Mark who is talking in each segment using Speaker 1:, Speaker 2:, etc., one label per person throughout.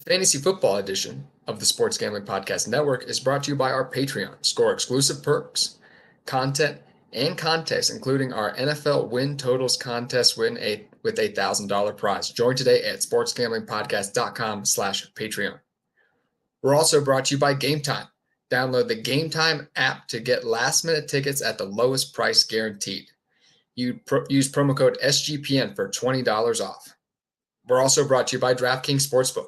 Speaker 1: Fantasy Football edition of the Sports Gambling Podcast Network is brought to you by our Patreon. Score exclusive perks, content, and contests, including our NFL win totals contest with a $1,000 prize. Join today at sportsgamblingpodcast.com/Patreon. We're also brought to you by Game Time. Download the Game Time app to get last-minute tickets at the lowest price guaranteed. Use promo code SGPN for $20 off. We're also brought to you by DraftKings Sportsbook.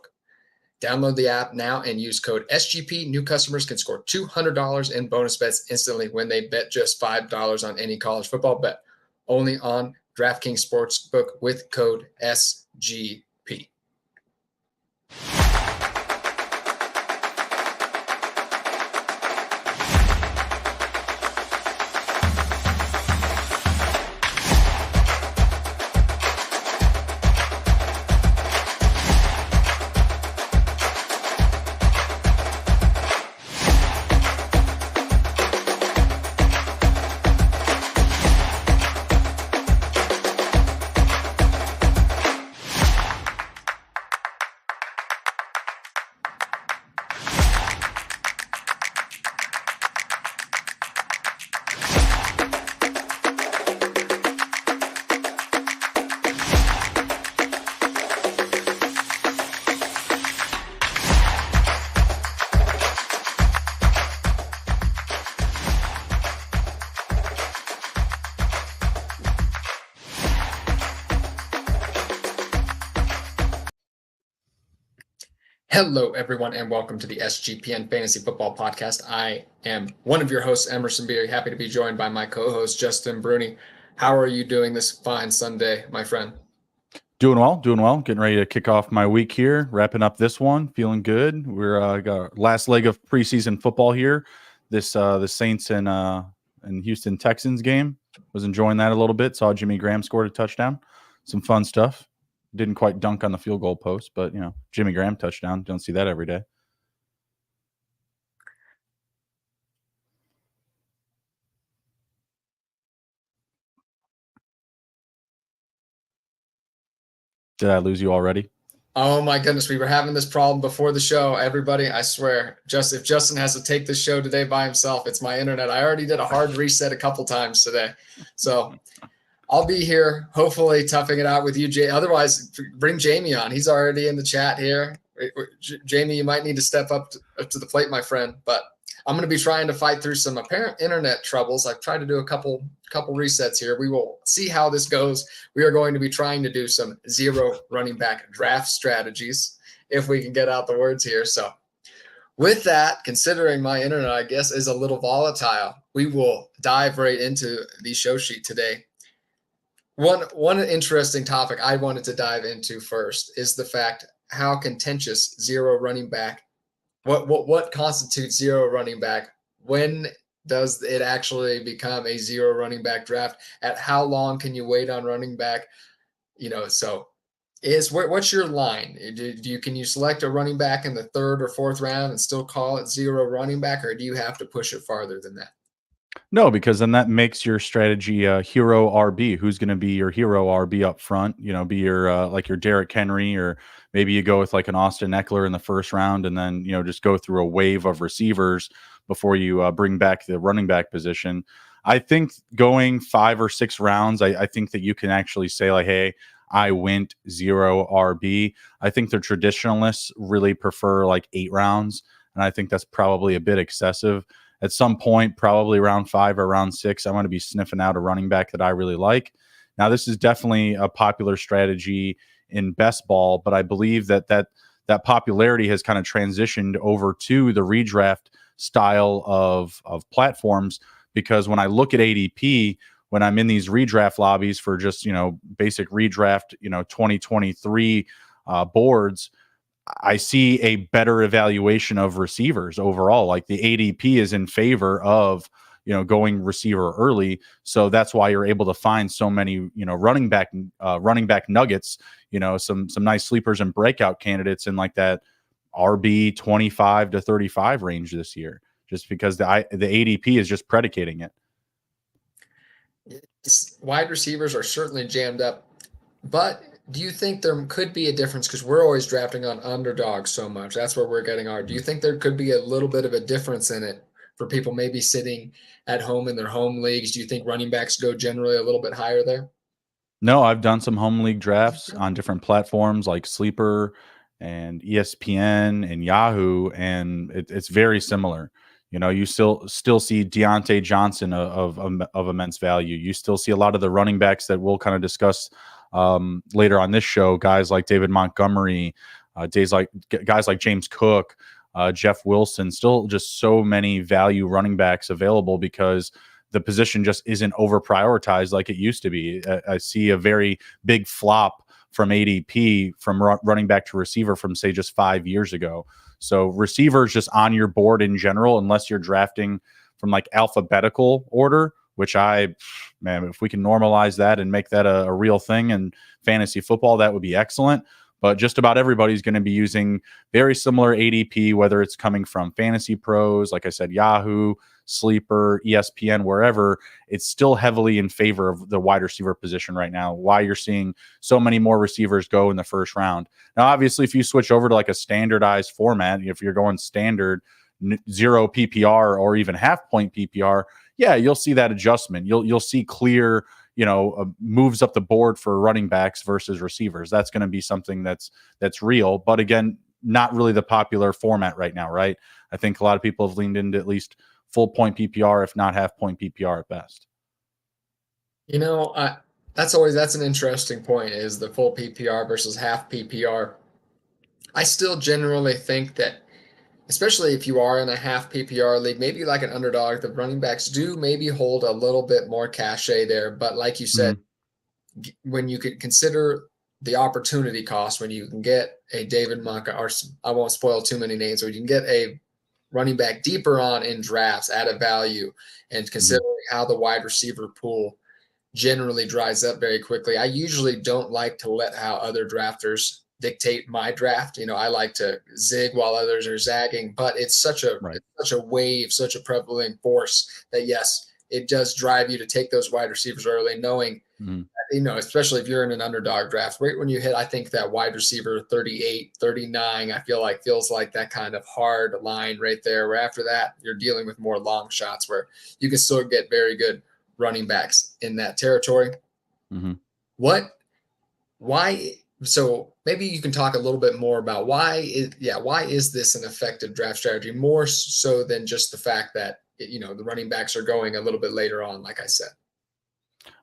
Speaker 1: Download the app now and use code SGP. New customers can score $200 in bonus bets instantly when they bet just $5 on any college football bet. Only on DraftKings Sportsbook with code SGP. Hello, everyone, and welcome to the SGPN Fantasy Football Podcast. I am one of your hosts, Emerson Beery. Happy to be joined by my co-host, Justin Bruni. How are you doing this fine Sunday, my friend?
Speaker 2: Doing well. Getting ready to kick off my week here. Wrapping up this one. Feeling good. We're got our last leg of preseason football here. This the Saints and Houston Texans game. Was enjoying that a little bit. Saw Jimmy Graham scored a touchdown. Some fun stuff. Didn't quite dunk on the field goal post, but, Jimmy Graham touchdown. Don't see that every day. Did I lose you already?
Speaker 1: Oh, my goodness. We were having this problem before the show. Everybody, I swear, if Justin has to take this show today by himself, it's my internet. I already did a hard reset a couple times today. So I'll be here, hopefully toughing it out with you, Jay. Otherwise, bring Jamie on. He's already in the chat here. Jamie, you might need to step up to the plate, my friend. But I'm going to be trying to fight through some apparent internet troubles. I've tried to do a couple resets here. We will see how this goes. We are going to be trying to do some zero running back draft strategies if we can get out the words here. So with that, considering my internet, I guess, is a little volatile, we will dive right into the show sheet today. One interesting topic I wanted to dive into first is the fact how contentious zero running back, what constitutes zero running back? When does it actually become a zero running back draft? At how long can you wait on running back? So what's your line? Can you select a running back in the third or fourth round and still call it zero running back, or do you have to push it farther than that?
Speaker 2: No, because then that makes your strategy a hero RB. Who's going to be your hero RB up front? Be your like your Derrick Henry, or maybe you go with like an Austin Eckler in the first round, and then just go through a wave of receivers before you bring back the running back position. I think going 5 or 6 rounds, I think that you can actually say like, hey, I went zero RB. I think the traditionalists really prefer like 8 rounds, and I think that's probably a bit excessive. At some point, probably round 5 or round 6, I want to be sniffing out a running back that I really like. Now, this is definitely a popular strategy in best ball, but I believe that popularity has kind of transitioned over to the redraft style of platforms, because when I look at ADP, when I'm in these redraft lobbies for just, basic redraft, 2023 boards, I see a better evaluation of receivers overall. Like the ADP is in favor of, going receiver early. So that's why you're able to find so many, running back nuggets, some nice sleepers and breakout candidates in like that RB 25 to 35 range this year, just because the ADP is just predicating it.
Speaker 1: Wide receivers are certainly jammed up, but do you think there could be a difference? Because we're always drafting on underdogs so much. That's where we're getting our. Do you think there could be a little bit of a difference in it for people maybe sitting at home in their home leagues? Do you think running backs go generally a little bit higher there?
Speaker 2: No, I've done some home league drafts on different platforms like Sleeper and ESPN and Yahoo, and it's very similar. You know, you still see Deontay Johnson of immense value. You still see a lot of the running backs that we'll kind of discuss later on this show. Guys like David Montgomery, guys like James Cook, Jeff Wilson. Still, just so many value running backs available because the position just isn't over prioritized like it used to be. I see a very big flop from ADP from running back to receiver from, say, just 5 years ago. So receivers just on your board in general, unless you're drafting from like alphabetical order, which man, if we can normalize that and make that a real thing in fantasy football, that would be excellent. But just about everybody's going to be using very similar ADP, whether it's coming from Fantasy Pros, like I said, Yahoo, Sleeper, ESPN, wherever. It's still heavily in favor of the wide receiver position right now. Why you're seeing so many more receivers go in the first round. Now, obviously, if you switch over to like a standardized format, if you're going standard, 0 PPR or even half point PPR, yeah, you'll see that adjustment. You'll see clear, moves up the board for running backs versus receivers. That's going to be something that's real. But again, not really the popular format right now, right? I think a lot of people have leaned into at least full point PPR, if not half point PPR at best.
Speaker 1: That's an interesting point, is the full PPR versus half PPR. I still generally think that, especially if you are in a half PPR league, maybe like an underdog, the running backs do maybe hold a little bit more cachet there. But like you said, when you could consider the opportunity cost, when you can get a David Montgomery, or I won't spoil too many names, or you can get a running back deeper on in drafts at a value, and considering how the wide receiver pool generally dries up very quickly. I usually don't like to let how other drafters dictate my draft. I like to zig while others are zagging, but it's such a wave, such a prevalent force that yes, it does drive you to take those wide receivers early, knowing especially if you're in an underdog draft, right when you hit, I think that wide receiver 38, 39, feels like that kind of hard line right there, where after that you're dealing with more long shots where you can still get very good running backs in that territory. So maybe you can talk a little bit more about why is this an effective draft strategy, more so than just the fact that the running backs are going a little bit later on, like I said.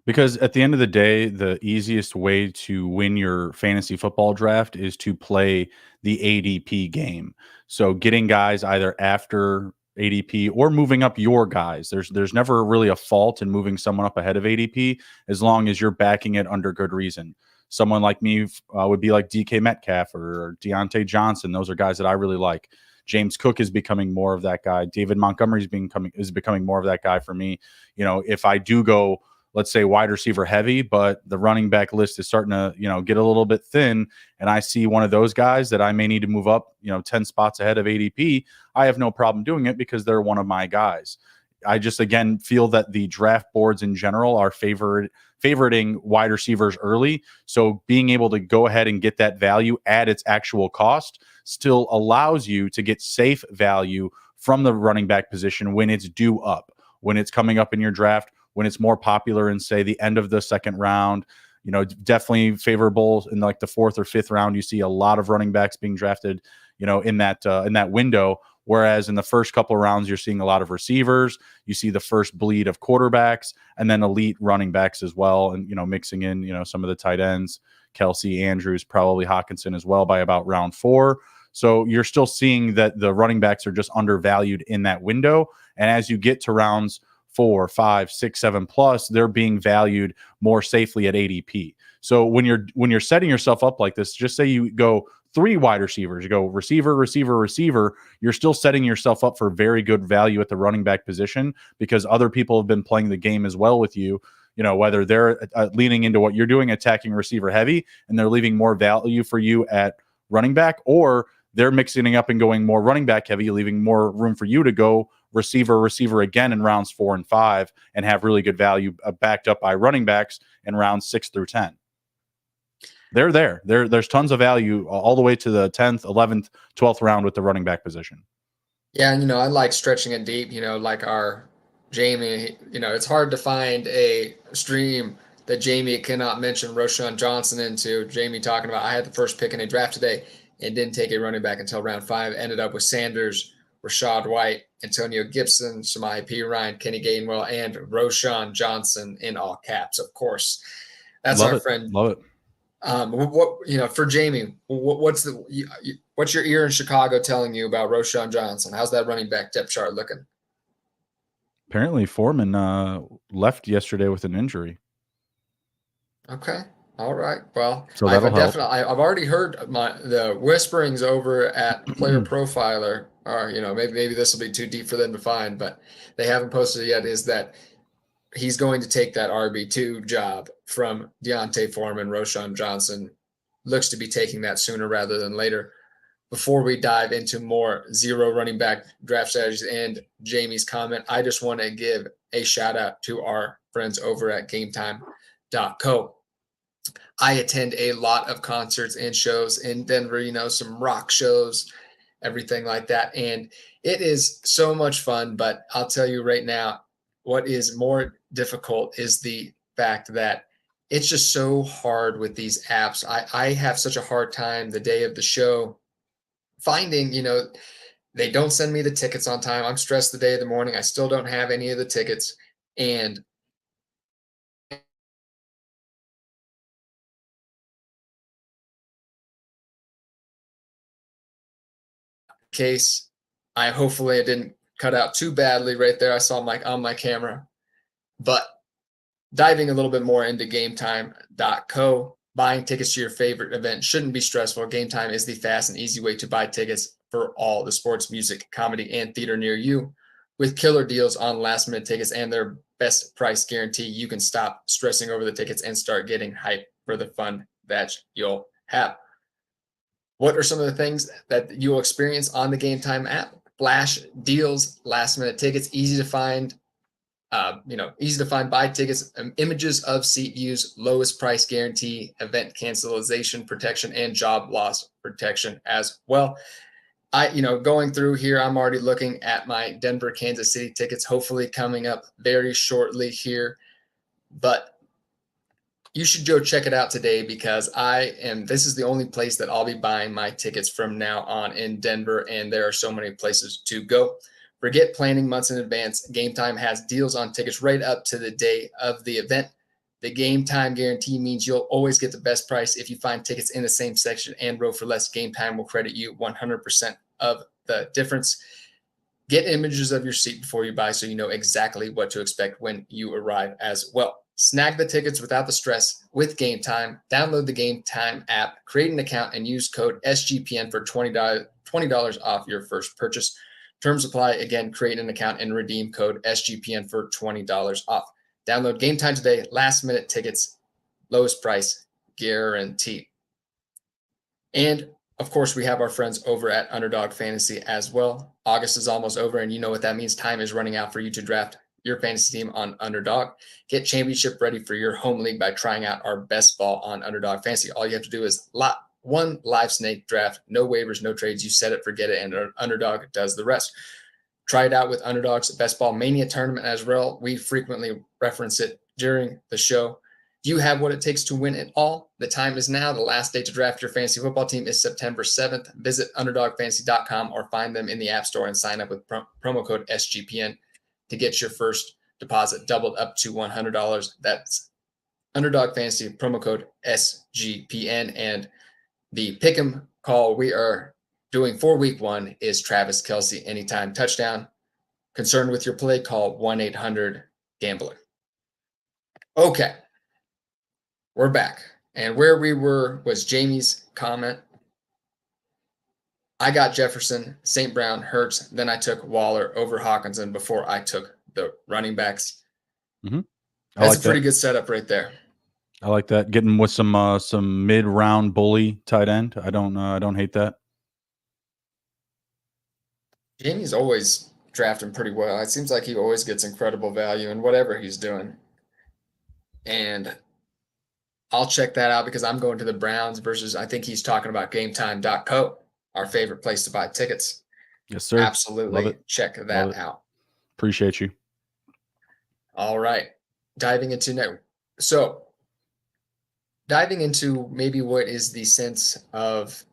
Speaker 2: Because at the end of the day, the easiest way to win your fantasy football draft is to play the ADP game. So getting guys either after ADP or moving up your guys. There's never really a fault in moving someone up ahead of ADP as long as you're backing it under good reason. Someone like me would be like DK Metcalf or Deontay Johnson. Those are guys that I really like. James Cook is becoming more of that guy. David Montgomery is becoming more of that guy for me. If I do go, let's say, wide receiver heavy, but the running back list is starting to, get a little bit thin, and I see one of those guys that I may need to move up, 10 spots ahead of ADP, I have no problem doing it because they're one of my guys. I just, again, feel that the draft boards in general are favoriting wide receivers early. So being able to go ahead and get that value at its actual cost still allows you to get safe value from the running back position when it's due up, when it's coming up in your draft, when it's more popular in, say, the end of the second round. Definitely favorable in like the fourth or fifth round. You see a lot of running backs being drafted, in that window. Whereas in the first couple of rounds, you're seeing a lot of receivers. You see the first bleed of quarterbacks and then elite running backs as well. And, mixing in, some of the tight ends, Kelsey, Andrews, probably Hawkinson as well by about round 4. So you're still seeing that the running backs are just undervalued in that window. And as you get to rounds 4, 5, 6, 7 plus, they're being valued more safely at ADP. So when you're setting yourself up like this, just say you go 3 wide receivers, you go receiver, receiver, receiver, you're still setting yourself up for very good value at the running back position because other people have been playing the game as well with you. Whether they're leaning into what you're doing, attacking receiver heavy, and they're leaving more value for you at running back, or they're mixing it up and going more running back heavy, leaving more room for you to go receiver again in rounds 4 and 5 and have really good value backed up by running backs in rounds 6 through 10. they're there. There's tons of value all the way to the 10th, 11th, 12th round with the running back position.
Speaker 1: Yeah, and I like stretching it deep. Like our Jamie. It's hard to find a stream that Jamie cannot mention Roschon Johnson into. Jamie talking about I had the first pick in a draft today and didn't take a running back until round 5. Ended up with Sanders, Rashad White, Antonio Gibson, Shamai P. Ryan, Kenny Gainwell, and Roschon Johnson in all caps, of course. That's our friend.
Speaker 2: Love it.
Speaker 1: For Jamie, what's your ear in Chicago telling you about Roschon Johnson? How's that running back depth chart looking?
Speaker 2: Apparently, Foreman left yesterday with an injury.
Speaker 1: Okay, all right. Well,
Speaker 2: so that'll help.
Speaker 1: I've already heard the whisperings over at Player Profiler. Or maybe this will be too deep for them to find, but they haven't posted it yet. Is that he's going to take that RB2 job from Deontay Foreman. Roschon Johnson looks to be taking that sooner rather than later. Before we dive into more zero running back draft strategies and Jamie's comment, I just want to give a shout out to our friends over at GameTime.co. I attend a lot of concerts and shows in Denver, some rock shows, everything like that. And it is so much fun, but I'll tell you right now, what is more difficult is the fact that it's just so hard with these apps. I have such a hard time the day of the show finding, they don't send me the tickets on time. I'm stressed the day of the morning. I still don't have any of the tickets. And case, hopefully it didn't cut out too badly right there. I saw on my camera, but diving a little bit more into GameTime.co, buying tickets to your favorite event shouldn't be stressful. Game Time is the fast and easy way to buy tickets for all the sports, music, comedy, and theater near you. With killer deals on last-minute tickets and their best price guarantee, you can stop stressing over the tickets and start getting hyped for the fun that you'll have. What are some of the things that you'll experience on the Game Time app? Flash deals, last-minute tickets, easy to find buy tickets, images of seat views, lowest price guarantee, event cancellation protection, and job loss protection as well. Going through here, I'm already looking at my Denver, Kansas City tickets, hopefully coming up very shortly here. But you should go check it out today because this is the only place that I'll be buying my tickets from now on in Denver, and there are so many places to go. Forget planning months in advance. Game Time has deals on tickets right up to the day of the event. The Game Time guarantee means you'll always get the best price. If you find tickets in the same section and row for less, Game Time will credit you 100% of the difference. Get images of your seat before you buy so you know exactly what to expect when you arrive as well. Snag the tickets without the stress with Game Time. Download the Game Time app, create an account, and use code SGPN for $20 off your first purchase. Terms apply. Again, create an account and redeem code SGPN for $20 off. Download Game Time today. Last minute tickets, lowest price guaranteed. And of course, we have our friends over at Underdog Fantasy as well. August is almost over, and you know what that means. Time is running out for you to draft your fantasy team on Underdog. Get championship ready for your home league by trying out our best ball on Underdog Fantasy. All you have to do is one live snake draft, no waivers, no trades. You set it, forget it, and Underdog does the rest. Try it out with Underdog's Best Ball Mania tournament as well. We frequently reference it during the show. Do you have what it takes to win it all? The time is now. The last day to draft your fantasy football team is September 7th. Visit UnderdogFantasy.com or find them in the App Store and sign up with promo code SGPN to get your first deposit doubled up to $100. That's Underdog Fantasy, promo code SGPN. And the pick'em call we are doing for week 1 is Travis Kelce anytime touchdown. Concerned with your play, call 1-800-GAMBLER. Okay, we're back. And where we were was Jamie's comment. I got Jefferson, St. Brown, Hurts. Then I took Waller over Hawkinson before I took the running backs.
Speaker 2: Mm-hmm.
Speaker 1: That's a pretty good setup right there.
Speaker 2: I like that. Getting with some mid-round bully tight end. I don't hate that.
Speaker 1: Jamie's always drafting pretty well. It seems like he always gets incredible value in whatever he's doing. And I'll check that out because I'm going to the Browns versus, I think he's talking about gametime.co, our favorite place to buy tickets.
Speaker 2: Yes, sir. Love
Speaker 1: Absolutely.
Speaker 2: it.
Speaker 1: Check
Speaker 2: Love
Speaker 1: that
Speaker 2: it.
Speaker 1: out.
Speaker 2: Appreciate you.
Speaker 1: All right. Diving into maybe what is the sense of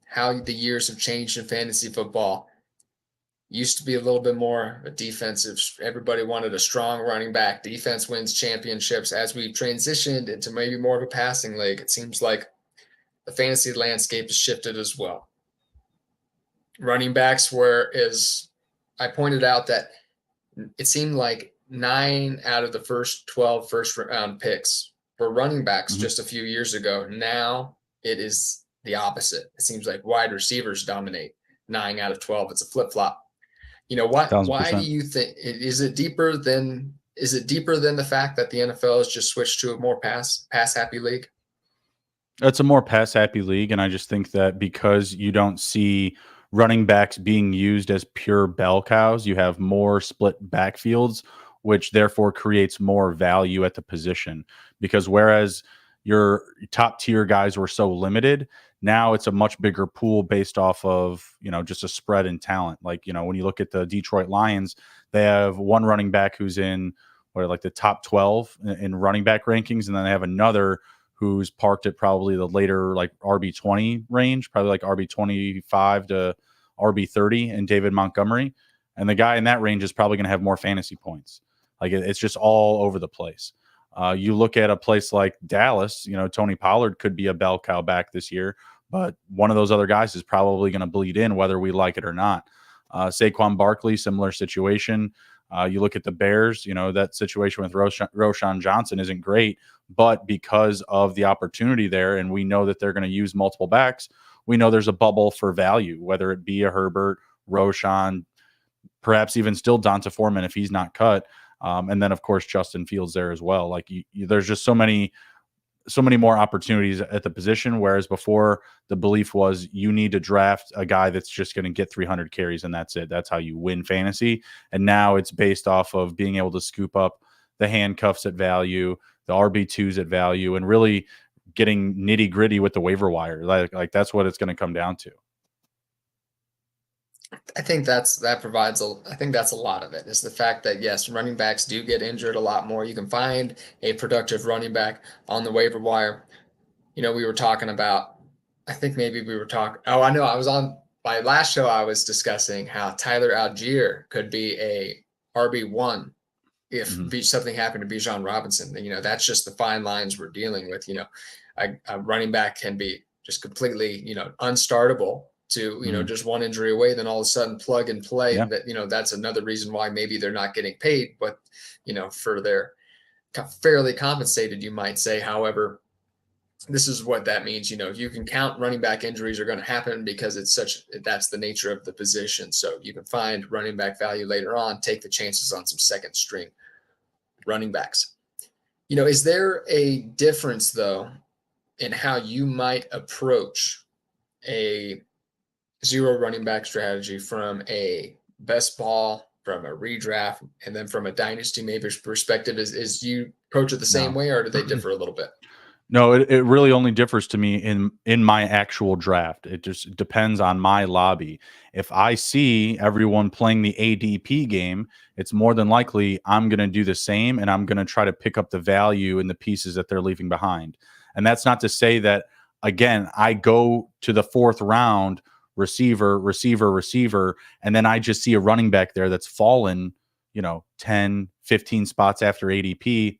Speaker 1: how the years have changed in fantasy football. Used to be a little bit more defensive. Everybody wanted a strong running back. Defense wins championships. As we've transitioned into maybe more of a passing league, it seems like the fantasy landscape has shifted as well. Running backs as I pointed out that it seemed like 9 out of the first 12 first-round picks were running backs just a few years ago. Now it is the opposite. It seems like wide receivers dominate 9 out of 12. It's a flip-flop. Why
Speaker 2: 1000%.
Speaker 1: do you think is it deeper than the fact that the NFL has just switched to a more pass happy league?
Speaker 2: It's a more pass happy league, and I just think that because you don't see running backs being used as pure bell cows, you have more split backfields, which therefore creates more value at the position. Because whereas your top tier guys were so limited, now it's a much bigger pool based off of, just a spread in talent. Like, when you look at the Detroit Lions, they have one running back who's in the top 12 in running back rankings, and then they have another who's parked at probably the later RB20 range, probably like RB25 to RB30 in David Montgomery. And the guy in that range is probably going to have more fantasy points. Like it's just all over the place. You look at a place like Dallas, Tony Pollard could be a bell cow back this year, but one of those other guys is probably going to bleed in whether we like it or not. Saquon Barkley, similar situation. You look at the Bears, that situation with Roshan Johnson isn't great, but because of the opportunity there, and we know that they're going to use multiple backs, we know there's a bubble for value, whether it be a Herbert, Roshan, perhaps even still Donta Foreman if he's not cut. And then, of course, Justin Fields there as well. Like there's just so many more opportunities at the position, whereas before the belief was you need to draft a guy that's just going to get 300 carries and that's it. That's how you win fantasy. And now it's based off of being able to scoop up the handcuffs at value, the RB2s at value, and really getting nitty gritty with the waiver wire. Like that's what it's going to come down to.
Speaker 1: I think that's a lot of it is the fact that yes, running backs do get injured a lot more. You can find a productive running back on the waiver wire. We were talking about, I think maybe we were talking, I know I was on my last show. I was discussing how Tyler Algier could be a RB1 if something happened to Bijan Robinson. That's just the fine lines we're dealing with. A running back can be just completely, unstartable to, just one injury away, then all of a sudden plug and play.
Speaker 2: Yeah.
Speaker 1: That, that's another reason why maybe they're not getting paid, but, for their fairly compensated, you might say. However, this is what that means. You can count running back injuries are going to happen because that's the nature of the position. So you can find running back value later on, take the chances on some second string running backs. Is there a difference though in how you might approach a zero running back strategy from a best ball, from a redraft, and then from a dynasty maybe perspective? Is you approach it the same way, or do they differ a little bit?
Speaker 2: No, it really only differs to me in my actual draft. It just depends on my lobby. If I see everyone playing the ADP game, it's more than likely I'm going to do the same, and I'm going to try to pick up the value in the pieces that they're leaving behind. And that's not to say that, again, I go to the fourth round, receiver, and then I just see a running back there that's fallen, 10, 15 spots after ADP.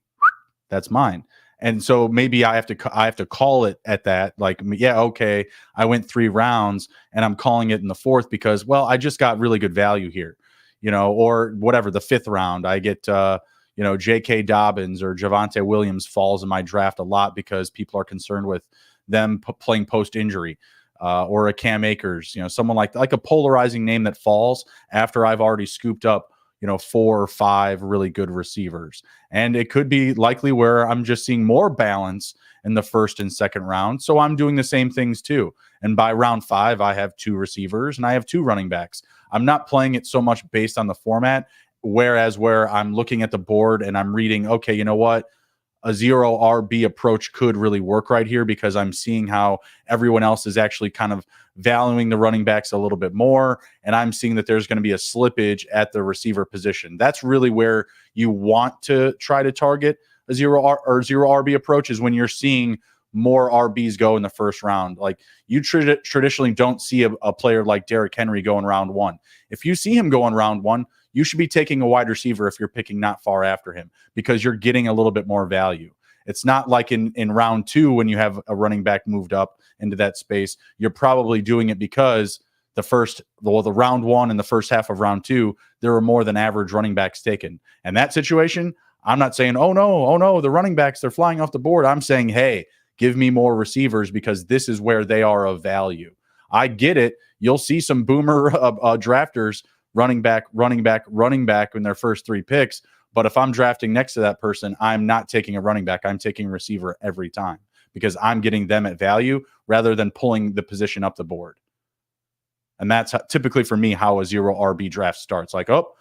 Speaker 2: That's mine. And so maybe I have to call it at that. Like, yeah, okay, I went 3 rounds and I'm calling it in the fourth because, well, I just got really good value here, or whatever. The 5th round, I get, J.K. Dobbins or Javonte Williams falls in my draft a lot because people are concerned with them playing post injury, or a Cam Akers, someone like a polarizing name that falls after I've already scooped up 4 or 5 really good receivers. And it could be likely where I'm just seeing more balance in the 1st and 2nd round. So I'm doing the same things too. And by round 5, I have 2 receivers and I have 2 running backs. I'm not playing it so much based on the format, whereas where I'm looking at the board and I'm reading, okay, you know what? a zero RB approach could really work right here, because I'm seeing how everyone else is actually kind of valuing the running backs a little bit more. And I'm seeing that there's going to be a slippage at the receiver position. That's really where you want to try to target a zero RB approach, is when you're seeing more RBs go in the first round. Like, you traditionally don't see a player like Derrick Henry go in round 1. If you see him go in round 1, you should be taking a wide receiver if you're picking not far after him, because you're getting a little bit more value. It's not like in round 2 when you have a running back moved up into that space. You're probably doing it because the round 1 and the first half of round 2, there were more than average running backs taken. And that situation, I'm not saying, oh no, the running backs, they're flying off the board. I'm saying, hey, give me more receivers, because this is where they are of value. I get it. You'll see some boomer drafters running back in their first 3 picks. But if I'm drafting next to that person, I'm not taking a running back. I'm taking a receiver every time, because I'm getting them at value rather than pulling the position up the board. And that's typically for me how a zero RB draft starts. Like, oh,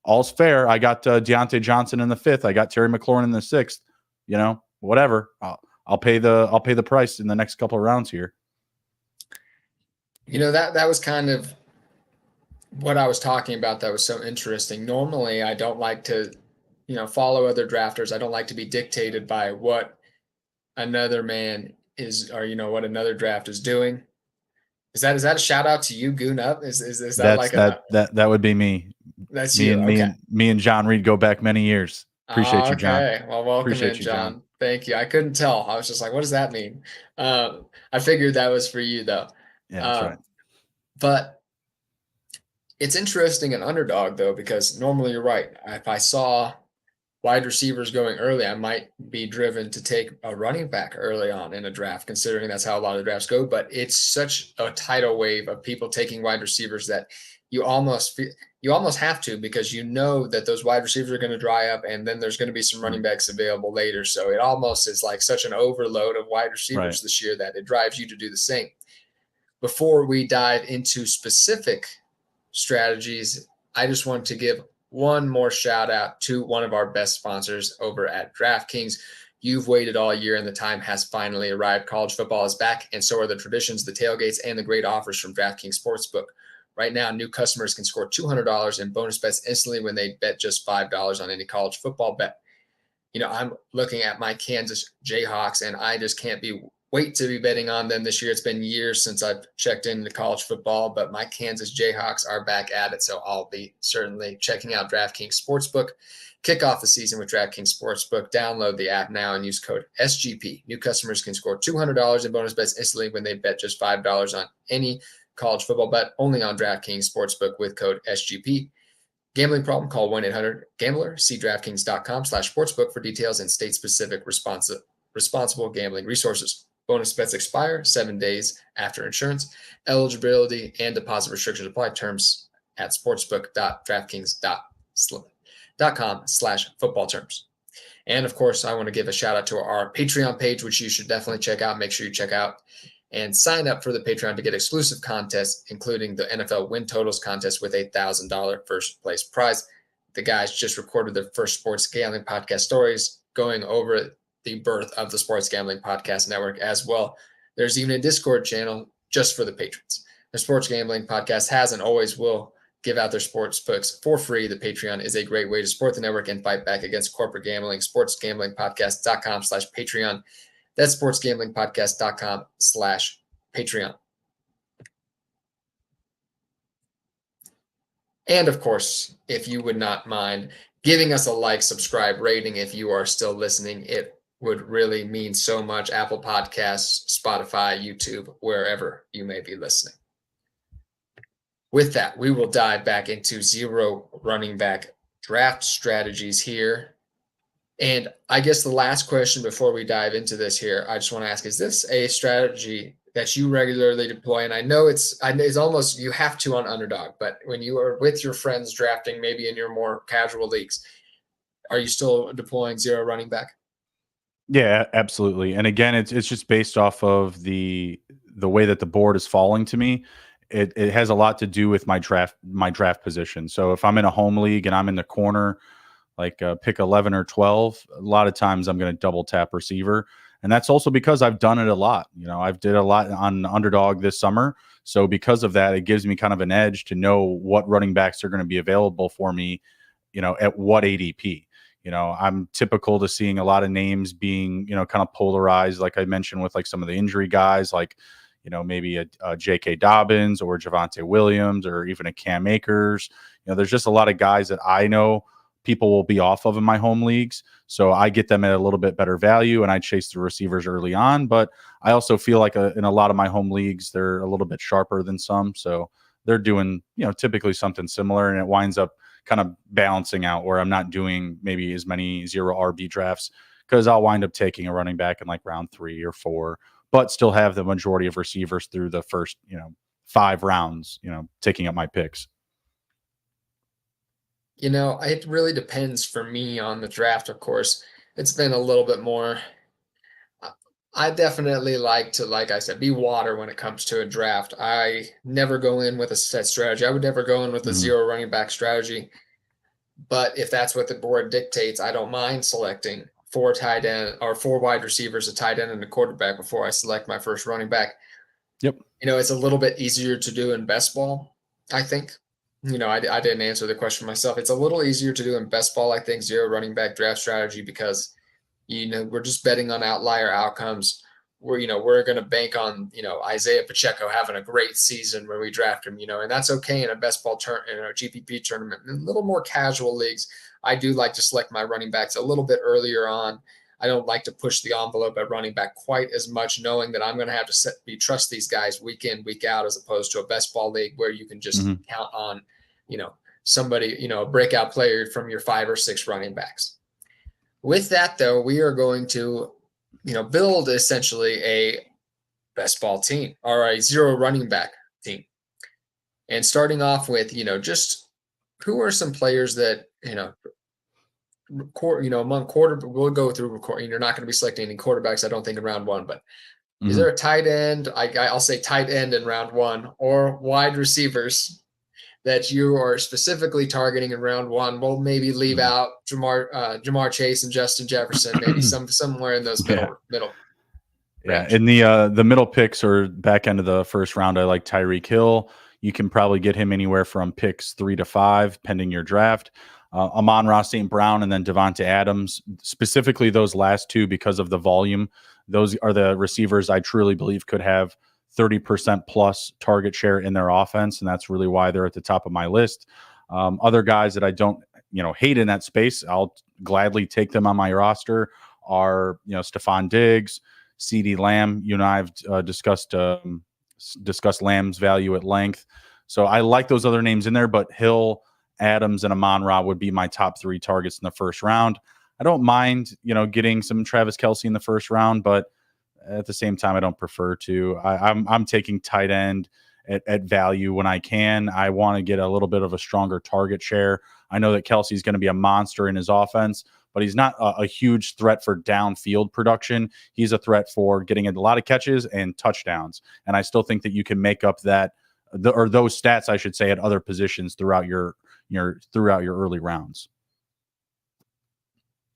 Speaker 2: all's fair. I got Deontay Johnson in the 5th. I got Terry McLaurin in the 6th. Whatever. I'll pay the price in the next couple of rounds here.
Speaker 1: That was kind of what I was talking about. That was so interesting. Normally, I don't like to, follow other drafters. I don't like to be dictated by what another man is, or what another draft is doing. Is that a shout out to you, Goon Up? Is that
Speaker 2: that would be me?
Speaker 1: That's
Speaker 2: me
Speaker 1: you.
Speaker 2: And
Speaker 1: okay.
Speaker 2: me and John Reed go back many years. Appreciate you, John.
Speaker 1: Okay. Well, welcome in, John. Thank you. I couldn't tell. I was just like, what does that mean? I figured that was for you, though.
Speaker 2: Yeah, that's right.
Speaker 1: But it's interesting in underdog, though, because normally you're right. If I saw wide receivers going early, I might be driven to take a running back early on in a draft, considering that's how a lot of the drafts go. But it's such a tidal wave of people taking wide receivers that you almost have to, because that those wide receivers are going to dry up, and then there's going to be some running backs available later. So it almost is like such an overload of wide receivers this year that it drives you to do the same. Before we dive into specific strategies, I just want to give one more shout out to one of our best sponsors over at DraftKings. You've waited all year, and the time has finally arrived. College football is back, and so are the traditions, the tailgates, and the great offers from DraftKings Sportsbook. Right now, new customers can score $200 in bonus bets instantly when they bet just $5 on any college football bet. I'm looking at my Kansas Jayhawks, and I just can't wait to be betting on them this year. It's been years since I've checked into college football, but my Kansas Jayhawks are back at it, so I'll be certainly checking out DraftKings Sportsbook. Kick off the season with DraftKings Sportsbook. Download the app now and use code SGP. New customers can score $200 in bonus bets instantly when they bet just $5 on any college football bet, only on DraftKings Sportsbook with code SGP. Gambling problem? Call 1-800-GAMBLER. See DraftKings.com/sportsbook for details and state-specific responsible gambling resources. Bonus bets expire 7 days after insurance. Eligibility and deposit restrictions apply. Terms at sportsbook.draftkings.com/football terms. And of course, I want to give a shout out to our Patreon page, which you should definitely check out. Make sure you check out and sign up for the Patreon to get exclusive contests, including the NFL win totals contest with a $1,000 first place prize. The guys just recorded their first sports gambling podcast stories, going over the birth of the Sports Gambling Podcast Network as well. There's even a Discord channel just for the patrons. The Sports Gambling Podcast has and always will give out their sports books for free. The Patreon is a great way to support the network and fight back against corporate gambling. SportsGamblingPodcast.com/Patreon. That's SportsGamblingPodcast.com/Patreon. And of course, if you would not mind giving us a like, subscribe, rating, if you are still listening, it would really mean so much. Apple Podcasts, Spotify, YouTube, wherever you may be listening. With that, we will dive back into zero running back draft strategies here. And I guess the last question before we dive into this here, I just want to ask, is this a strategy that you regularly deploy? And I know it's almost, you have to on underdog, but when you are with your friends drafting, maybe in your more casual leagues, are you still deploying zero running back?
Speaker 2: Yeah, absolutely. And again, it's just based off of the way that the board is falling to me. It has a lot to do with my draft position. So if I'm in a home league and I'm in the corner, like pick 11 or 12, a lot of times I'm going to double tap receiver. And that's also because I've done it a lot. I've did a lot on underdog this summer. So because of that, it gives me kind of an edge to know what running backs are going to be available for me, at what ADP. I'm typical to seeing a lot of names being, kind of polarized, like I mentioned with like some of the injury guys, like, maybe a J.K. Dobbins or Javonte Williams or even a Cam Akers. There's just a lot of guys that I know people will be off of in my home leagues. So I get them at a little bit better value and I chase the receivers early on. But I also feel like in a lot of my home leagues, they're a little bit sharper than some. So they're doing, typically something similar, and it winds up kind of balancing out where I'm not doing maybe as many 0 RB drafts, because I'll wind up taking a running back in like round 3 or 4, but still have the majority of receivers through the first, 5 rounds, taking up my picks.
Speaker 1: It really depends for me on the draft, of course. It's been a little bit more. I definitely like to, like I said, be water when it comes to a draft. I never go in with a set strategy. I would never go in with a 0 running back strategy. But if that's what the board dictates, I don't mind selecting 4 tight end or 4 wide receivers, a tight end and a quarterback before I select my first running back.
Speaker 2: Yep.
Speaker 1: It's a little bit easier to do in best ball, I think. I didn't answer the question myself. It's a little easier to do in best ball, I think, 0 running back draft strategy, because we're just betting on outlier outcomes. We're going to bank on, Isaiah Pacheco having a great season when we draft him, and that's okay in a best ball GPP tournament. In a little more casual leagues, I do like to select my running backs a little bit earlier on. I don't like to push the envelope at running back quite as much, knowing that I'm going to have to trust these guys week in, week out, as opposed to a best ball league where you can just count on, somebody, a breakout player from your 5 or 6 running backs. With that, though, we are going to, build essentially a best ball team or a 0 running back team. And starting off with, just who are some players that, among we'll go through, you're not going to be selecting any quarterbacks, I don't think, in round 1, but is there a tight end? I'll say tight end in round 1, or wide receivers that you are specifically targeting in round 1? We'll maybe leave out Jamar Chase and Justin Jefferson, maybe somewhere in those middle.
Speaker 2: Yeah,
Speaker 1: range.
Speaker 2: in the middle picks or back end of the first round, I like Tyreek Hill. You can probably get him anywhere from picks 3 to 5, pending your draft. Amon-Ra St. Brown and then Devonta Adams, specifically those last 2, because of the volume. Those are the receivers I truly believe could have 30% plus target share in their offense, and that's really why they're at the top of my list. Other guys that I don't, hate in that space, I'll gladly take them on my roster, are, Stephon Diggs, CeeDee Lamb. You and I have discussed Lamb's value at length. So I like those other names in there, but Hill, Adams, and Amon-Ra would be my top 3 targets in the first round. I don't mind, getting some Travis Kelce in the first round, but at the same time, I don't prefer to. I'm taking tight end at value when I can. I want to get a little bit of a stronger target share. I know that Kelce's going to be a monster in his offense, but he's not a huge threat for downfield production. He's a threat for getting a lot of catches and touchdowns. And I still think that you can make up those stats, I should say, at other positions throughout your early rounds.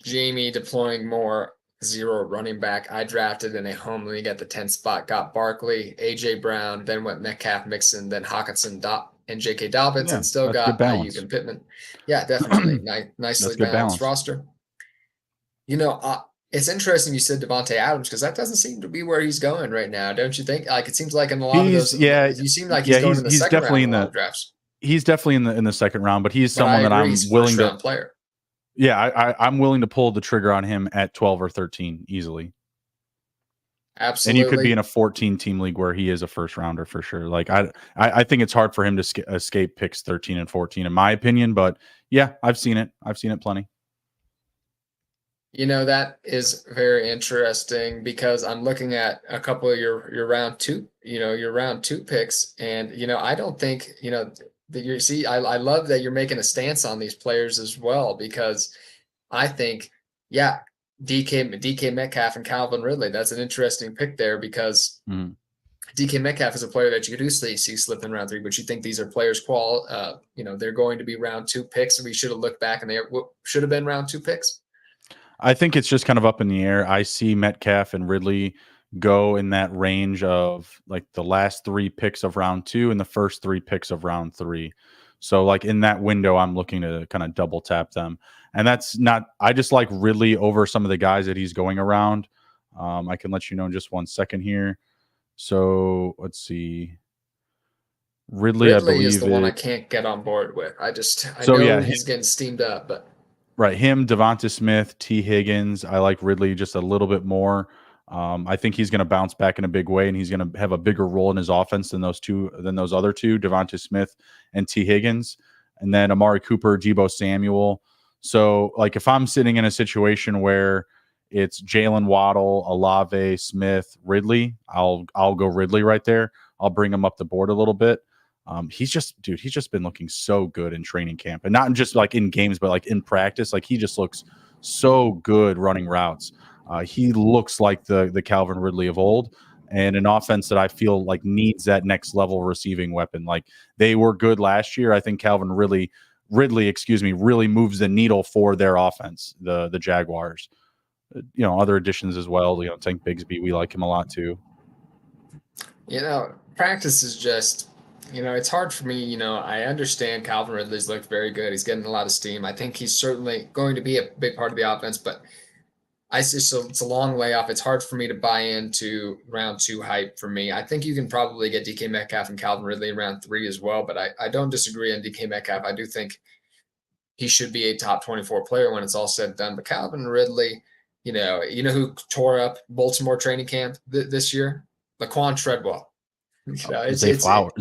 Speaker 1: Jamie deploying more 0 running back. I drafted in a home league at the 10th spot, got Barkley, AJ Brown, then went Metcalf, Mixon, then Hawkinson, and J.K. Dobbins, and still got Ayuk and Pittman. Yeah, definitely. Nicely balanced roster. It's interesting you said Devonta Adams, because that doesn't seem to be where he's going right now, don't you think? Like, it seems like in a lot of those, you seem like he's going in the second round in a lot of drafts.
Speaker 2: He's definitely in the second round, but he's someone that I'm willing to
Speaker 1: player.
Speaker 2: Yeah, I'm willing to pull the trigger on him at 12 or 13 easily.
Speaker 1: Absolutely.
Speaker 2: And you could be in a 14-team league where he is a first rounder for sure. Like I think it's hard for him to escape picks 13 and 14, in my opinion. But yeah, I've seen it plenty.
Speaker 1: That is very interesting, because I'm looking at a couple of your round 2, your round 2 picks, and I don't think that I love that you're making a stance on these players as well, because I think, DK Metcalf and Calvin Ridley, that's an interesting pick there, because DK Metcalf is a player that you could easily see slip in round 3, but you think these are players they're going to be round 2 picks, and we should have looked back and they should have been round 2 picks?
Speaker 2: I think it's just kind of up in the air. I see Metcalf and Ridley go in that range of like the last 3 picks of round 2 and the first 3 picks of round 3. So like in that window, I'm looking to kind of double tap them. And that's not, I just like Ridley over some of the guys that he's going around. I can let you know in just 1 second here. So let's see. Ridley, I believe,
Speaker 1: is the one I can't get on board with. I
Speaker 2: know
Speaker 1: he's getting steamed up, but
Speaker 2: right, him, Devonta Smith, T. Higgins. I like Ridley just a little bit more. I think he's going to bounce back in a big way, and he's going to have a bigger role in his offense than those other two, Devonta Smith and T. Higgins, and then Amari Cooper, Deebo Samuel. So, like, if I'm sitting in a situation where it's Jalen Waddle, Olave, Smith, Ridley, I'll go Ridley right there. I'll bring him up the board a little bit. He's just been looking so good in training camp, and not just like in games, but like in practice. Like he just looks so good running routes. He looks like the Calvin Ridley of old, and an offense that I feel like needs that next level receiving weapon. Like they were good last year. I think Calvin Ridley, really moves the needle for their offense. The Jaguars, other additions as well. Tank Bigsby, we like him a lot too.
Speaker 1: Practice is just. It's hard for me. I understand Calvin Ridley's looked very good. He's getting a lot of steam. I think he's certainly going to be a big part of the offense, but it's a long way off. It's hard for me to buy into round 2 hype for me. I think you can probably get DK Metcalf and Calvin Ridley in round 3 as well, but I don't disagree on DK Metcalf. I do think he should be a top 24 player when it's all said and done. But Calvin Ridley, who tore up Baltimore training camp this year? Laquan Treadwell.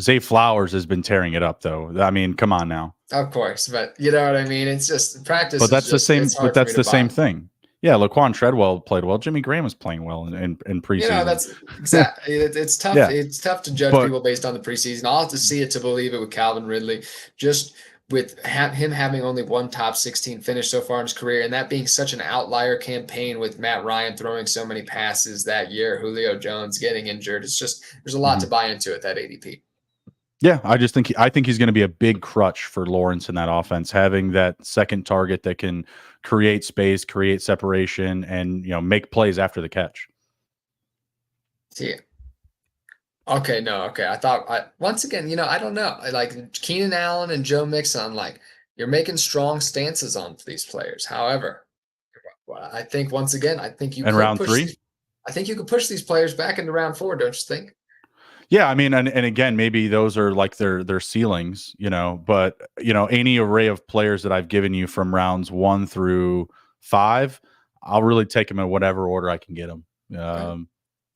Speaker 2: Zay Flowers has been tearing it up, though. I mean, come on now.
Speaker 1: Of course, but you know what I mean. It's just practice.
Speaker 2: But that's the same. But that's the same thing. Yeah, Laquan Treadwell played well. Jimmy Graham was playing well in preseason.
Speaker 1: That's exactly. It's tough. Yeah. It's tough to judge people based on the preseason. I'll have to see it to believe it with Calvin Ridley. Just with him having only one top 16 finish so far in his career, and that being such an outlier campaign with Matt Ryan throwing so many passes that year, Julio Jones getting injured. It's just there's a lot to buy into at that ADP.
Speaker 2: Yeah, I think he's going to be a big crutch for Lawrence in that offense, having that second target that can create space, create separation, and make plays after the catch.
Speaker 1: Yeah. Okay, no, okay. I thought once again, I don't know. Like Keenan Allen and Joe Mixon, you're making strong stances on these players. However, I think once again, I think you
Speaker 2: could round 3.
Speaker 1: I think you could push these players back into round 4, don't you think?
Speaker 2: Yeah, I mean, and again, maybe those are like their ceilings, but any array of players that I've given you from rounds 1 through 5, I'll really take them in whatever order I can get them. Okay.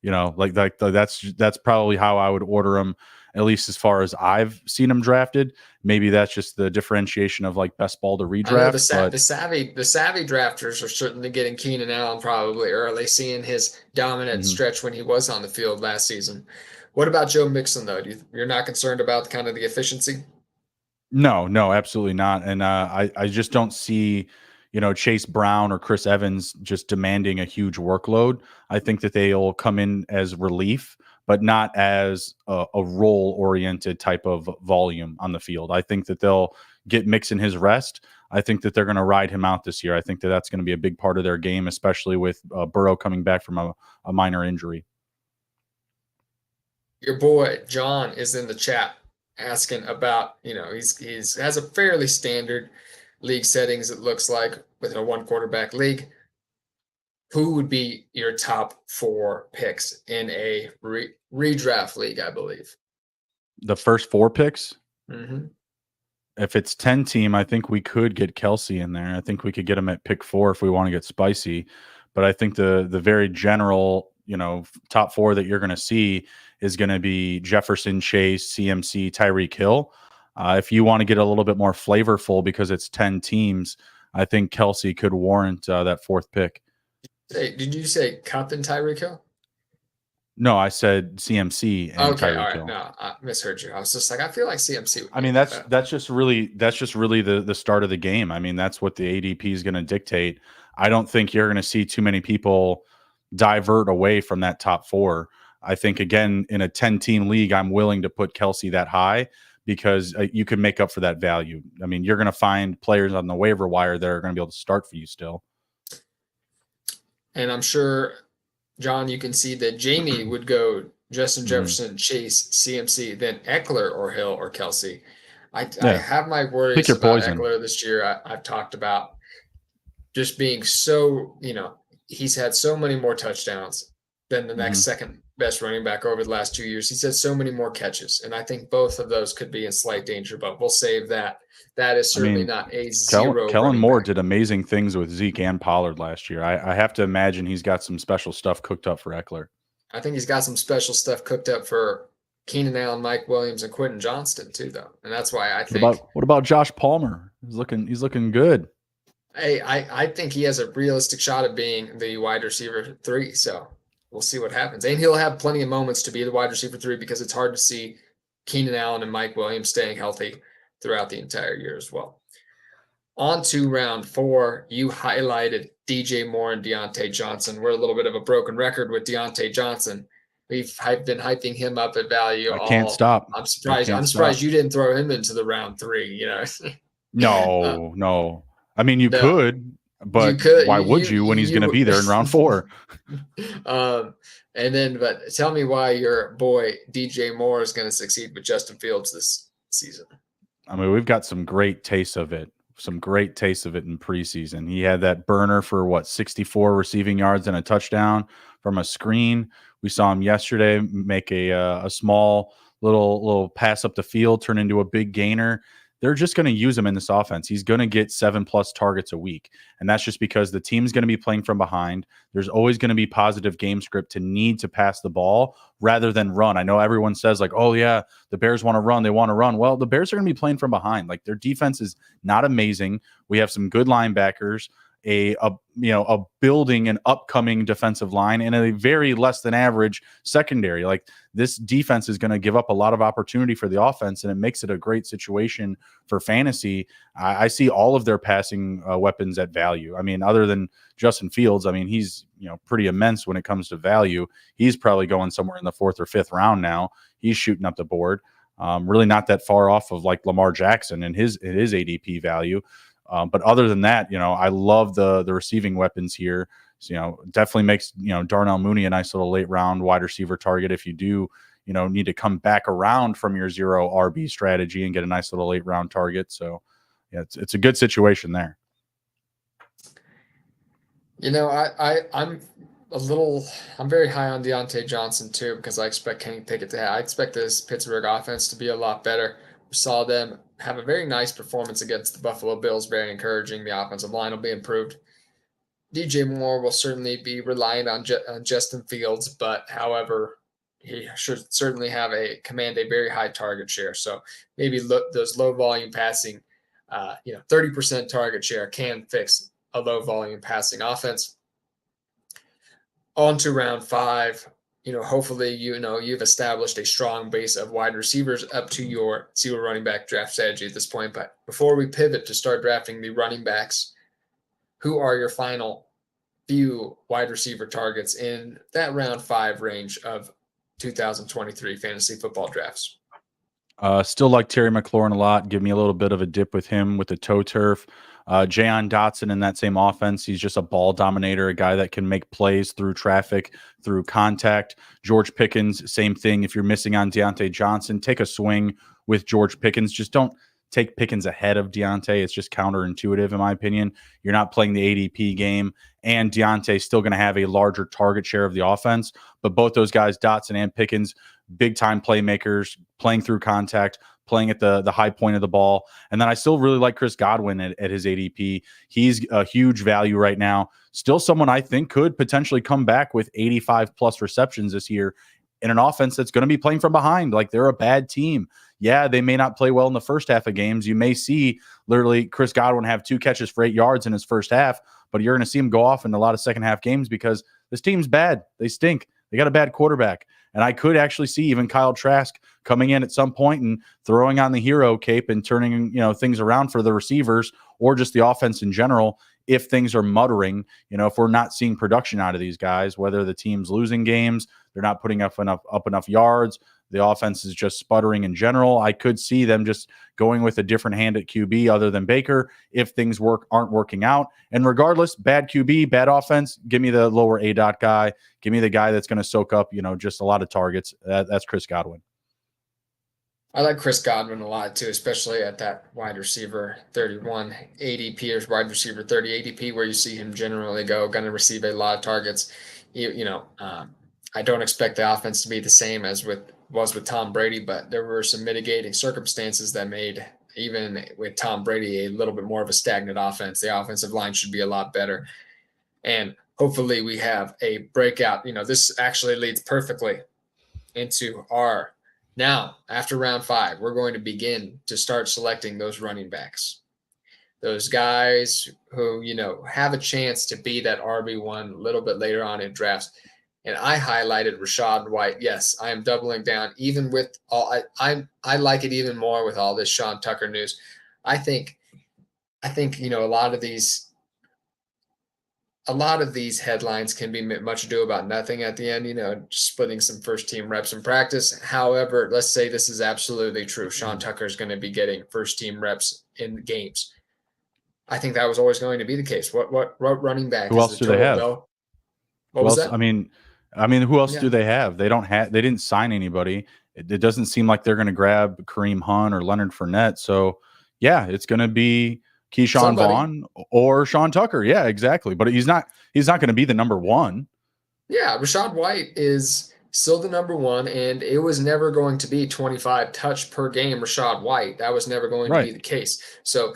Speaker 2: That's probably how I would order them, at least as far as I've seen them drafted. Maybe that's just the differentiation of like best ball to redraft.
Speaker 1: The savvy drafters are certainly getting Keenan Allen probably early, seeing his dominant stretch when he was on the field last season. What about Joe Mixon though? You're not concerned about kind of the efficiency?
Speaker 2: No, absolutely not. And I just don't see Chase Brown or Chris Evans just demanding a huge workload. I think that they'll come in as relief, but not as a role-oriented type of volume on the field. I think that they'll get Mixon his rest. I think that they're going to ride him out this year. I think that that's going to be a big part of their game, especially with Burrow coming back from a minor injury.
Speaker 1: Your boy John is in the chat asking about, he's has a fairly standard league settings, it looks like, within a 1 quarterback league. Who would be your top 4 picks in a redraft league, I believe?
Speaker 2: The first 4 picks?
Speaker 1: Mm-hmm.
Speaker 2: If it's 10 team, I think we could get Kelsey in there. I think we could get him at pick 4 if we want to get spicy. But I think the very general, top 4 that you're going to see is going to be Jefferson, Chase, CMC, Tyreek Hill. If you want to get a little bit more flavorful because it's 10 teams, I think Kelsey could warrant that 4th pick.
Speaker 1: Hey, did you say Cup and Tyreek Hill?
Speaker 2: No, I said CMC and Tyreek Hill.
Speaker 1: No, I misheard you. I was just like, I feel like CMC.
Speaker 2: I mean, that's just really the start of the game. I mean, that's what the ADP is going to dictate. I don't think you're going to see too many people divert away from that top 4. I think, again, in a 10-team league, I'm willing to put Kelce that high because you can make up for that value. I mean, you're going to find players on the waiver wire that are going to be able to start for you still.
Speaker 1: And I'm sure, John, you can see that Jamie would go Justin Jefferson, Chase, CMC, then Eckler or Hill or Kelce. I have my worries about Eckler this year. I've talked about just being so, he's had so many more touchdowns than the next second best running back over the last 2 years. He's had so many more catches, and I think both of those could be in slight danger, but we'll save that. That is certainly not a zero.
Speaker 2: Kellen Moore did amazing things with Zeke and Pollard last year. I have to imagine he's got some special stuff cooked up for Eckler.
Speaker 1: I think he's got some special stuff cooked up for Keenan Allen, Mike Williams, and Quentin Johnston too, though, and that's why I think.
Speaker 2: What about Josh Palmer? He's looking good.
Speaker 1: Hey, I think he has a realistic shot of being the wide receiver 3. So we'll see what happens. And he'll have plenty of moments to be the wide receiver 3 because it's hard to see Keenan Allen and Mike Williams staying healthy throughout the entire year as well. On to round 4, you highlighted DJ Moore and Deontay Johnson. We're a little bit of a broken record with Deontay Johnson. We've been hyping him up at value.
Speaker 2: I can't stop.
Speaker 1: I'm surprised you didn't throw him into the round 3.
Speaker 2: No. I mean, you could, but why would you when he's going to be there in round 4?
Speaker 1: But tell me why your boy DJ Moore is going to succeed with Justin Fields this season.
Speaker 2: I mean, we've got some great tastes of it. In preseason. He had that burner for 64 receiving yards and a touchdown from a screen. We saw him yesterday make a small little pass up the field, turn into a big gainer. They're just going to use him in this offense. He's going to get 7+ targets a week. And that's just because the team's going to be playing from behind. There's always going to be positive game script to need to pass the ball rather than run. I know everyone says oh yeah, the Bears want to run. They want to run. Well, the Bears are going to be playing from behind. Their defense is not amazing. We have some good linebackers, a building and upcoming defensive line, and a very less than average secondary. This defense is going to give up a lot of opportunity for the offense, and it makes it a great situation for fantasy. I see all of their passing weapons at value. I mean, other than Justin Fields, I mean, he's pretty immense when it comes to value. He's probably going somewhere in the 4th or 5th round now. He's shooting up the board. Really not that far off of Lamar Jackson and his ADP value. But other than that, I love the receiving weapons here. So, definitely makes, Darnell Mooney a nice little late round wide receiver target if you do, need to come back around from your 0 RB strategy and get a nice little late round target. So, yeah, it's a good situation there.
Speaker 1: I'm very high on Deontay Johnson too, because I expect Kenny Pickett I expect this Pittsburgh offense to be a lot better. We saw them have a very nice performance against the Buffalo Bills, very encouraging. The offensive line will be improved. DJ Moore will certainly be reliant on Justin Fields, but however, he should certainly command a very high target share. So maybe those low volume passing, 30% target share can fix a low volume passing offense. On to round 5. Hopefully, you've established a strong base of wide receivers up to your 0 running back draft strategy at this point. But before we pivot to start drafting the running backs, who are your final few wide receiver targets in that round 5 range of 2023 fantasy football drafts?
Speaker 2: Still like Terry McLaurin a lot. Give me a little bit of a dip with him with the toe turf. Jayon Dotson in that same offense. He's just a ball dominator, a guy that can make plays through traffic, through contact. George Pickens, same thing. If you're missing on Deontay Johnson, take a swing with George Pickens. Just don't take Pickens ahead of Deontay. It's just counterintuitive, in my opinion. You're not playing the ADP game, and Deontay's still going to have a larger target share of the offense. But both those guys, Dotson and Pickens, big-time playmakers, playing through contact, playing at the high point of the ball. And then I still really like Chris Godwin at his ADP. He's a huge value right now. Still someone I think could potentially come back with 85+ receptions this year in an offense that's going to be playing from behind. They're a bad team. Yeah, they may not play well in the first half of games. You may see literally Chris Godwin have 2 catches for 8 yards in his first half, but you're going to see him go off in a lot of second half games because this team's bad. They stink. They got a bad quarterback. And I could actually see even Kyle Trask coming in at some point and throwing on the hero cape and turning, things around for the receivers or just the offense in general if things are muttering, if we're not seeing production out of these guys, whether the team's losing games, they're not putting up enough yards, the offense is just sputtering in general, I could see them just going with a different hand at QB other than Baker if things aren't working out. And regardless, bad QB, bad offense, give me the lower A-dot guy. Give me the guy that's going to soak up, just a lot of targets. That's Chris Godwin.
Speaker 1: I like Chris Godwin a lot too, especially at that wide receiver 31 ADP or wide receiver 30 ADP, where you see him generally going to receive a lot of targets. I don't expect the offense to be the same as was with Tom Brady, but there were some mitigating circumstances that made, even with Tom Brady, a little bit more of a stagnant offense. The offensive line should be a lot better. And hopefully we have a breakout. This actually leads perfectly into our, now after round 5, we're going to begin to start selecting those running backs. Those guys who, have a chance to be that RB1 a little bit later on in drafts. And I highlighted Rachaad White. Yes, I am doubling down. Even with all, I like it even more with all this Sean Tucker news. I think a lot of these headlines can be much ado about nothing at the end. Splitting some first team reps in practice. However, let's say this is absolutely true. Sean Tucker is going to be getting first team reps in games. I think that was always going to be the case. What running back?
Speaker 2: Who else do they have?
Speaker 1: What was that?
Speaker 2: I mean, who else do they have? They didn't sign anybody. It doesn't seem like they're going to grab Kareem Hunt or Leonard Fournette. So yeah, it's going to be Keyshawn Vaughn or Sean Tucker. Yeah, exactly. But he's not going to be the number one.
Speaker 1: Yeah. Rachaad White is still the number one, and it was never going to be 25 touch per game Rachaad White. That was never going to be the case. So,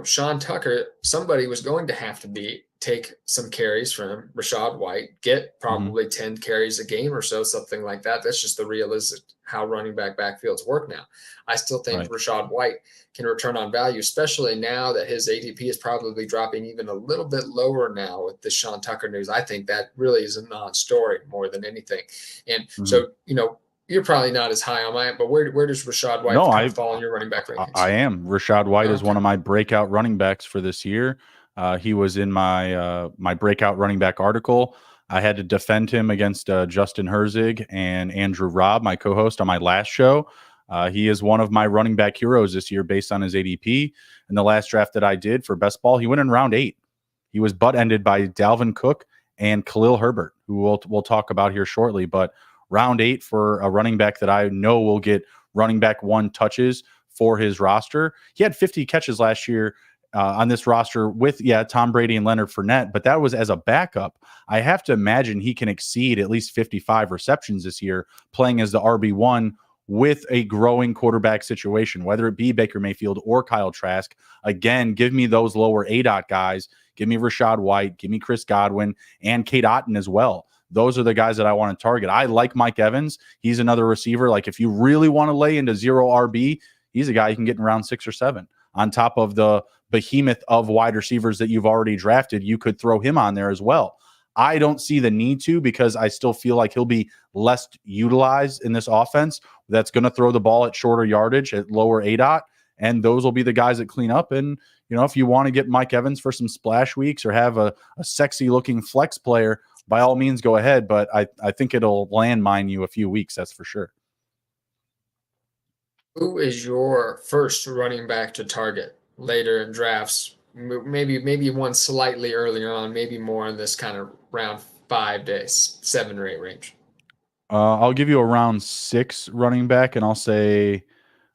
Speaker 1: Sean Tucker, somebody was going to have to take some carries from Rachaad White, get probably 10 carries a game or so, something like that. That's just the realistic how running backfields work now. I still think Rachaad White can return on value, especially now that his ADP is probably dropping even a little bit lower now with the Sean Tucker news. I think that really is a non-story more than anything. And so, you're probably not as high on mine, but where does Rachaad White fall in your running back rankings?
Speaker 2: I am. Rachaad White is one of my breakout running backs for this year. He was in my my breakout running back article. I had to defend him against Justin Herzig and Andrew Robb, my co-host on my last show. He is one of my running back heroes this year based on his ADP. In the last draft that I did for best ball, he went in round 8. He was butt-ended by Dalvin Cook and Khalil Herbert, who we'll talk about here shortly. But round 8 for a running back that I know will get running back 1 touches for his roster. He had 50 catches last year on this roster with, Tom Brady and Leonard Fournette, but that was as a backup. I have to imagine he can exceed at least 55 receptions this year playing as the RB1 with a growing quarterback situation, whether it be Baker Mayfield or Kyle Trask. Again, give me those lower A-dot guys. Give me Rachaad White, give me Chris Godwin, and Kate Otten as well. Those are the guys that I want to target. I like Mike Evans. He's another receiver. Like if you really want to lay into zero RB, he's a guy you can get in round 6 or 7. On top of the behemoth of wide receivers that you've already drafted, you could throw him on there as well. I don't see the need to, because I still feel like he'll be less utilized in this offense that's going to throw the ball at shorter yardage, at lower A-dot, and those will be the guys that clean up. And, if you want to get Mike Evans for some splash weeks or have a sexy-looking flex player, by all means, go ahead. But I think it'll landmine you a few weeks, that's for sure.
Speaker 1: Who is your first running back to target later in drafts? Maybe one slightly earlier on, maybe more in this kind of round 5 to 7 or 8 range.
Speaker 2: I'll give you a round 6 running back, and I'll say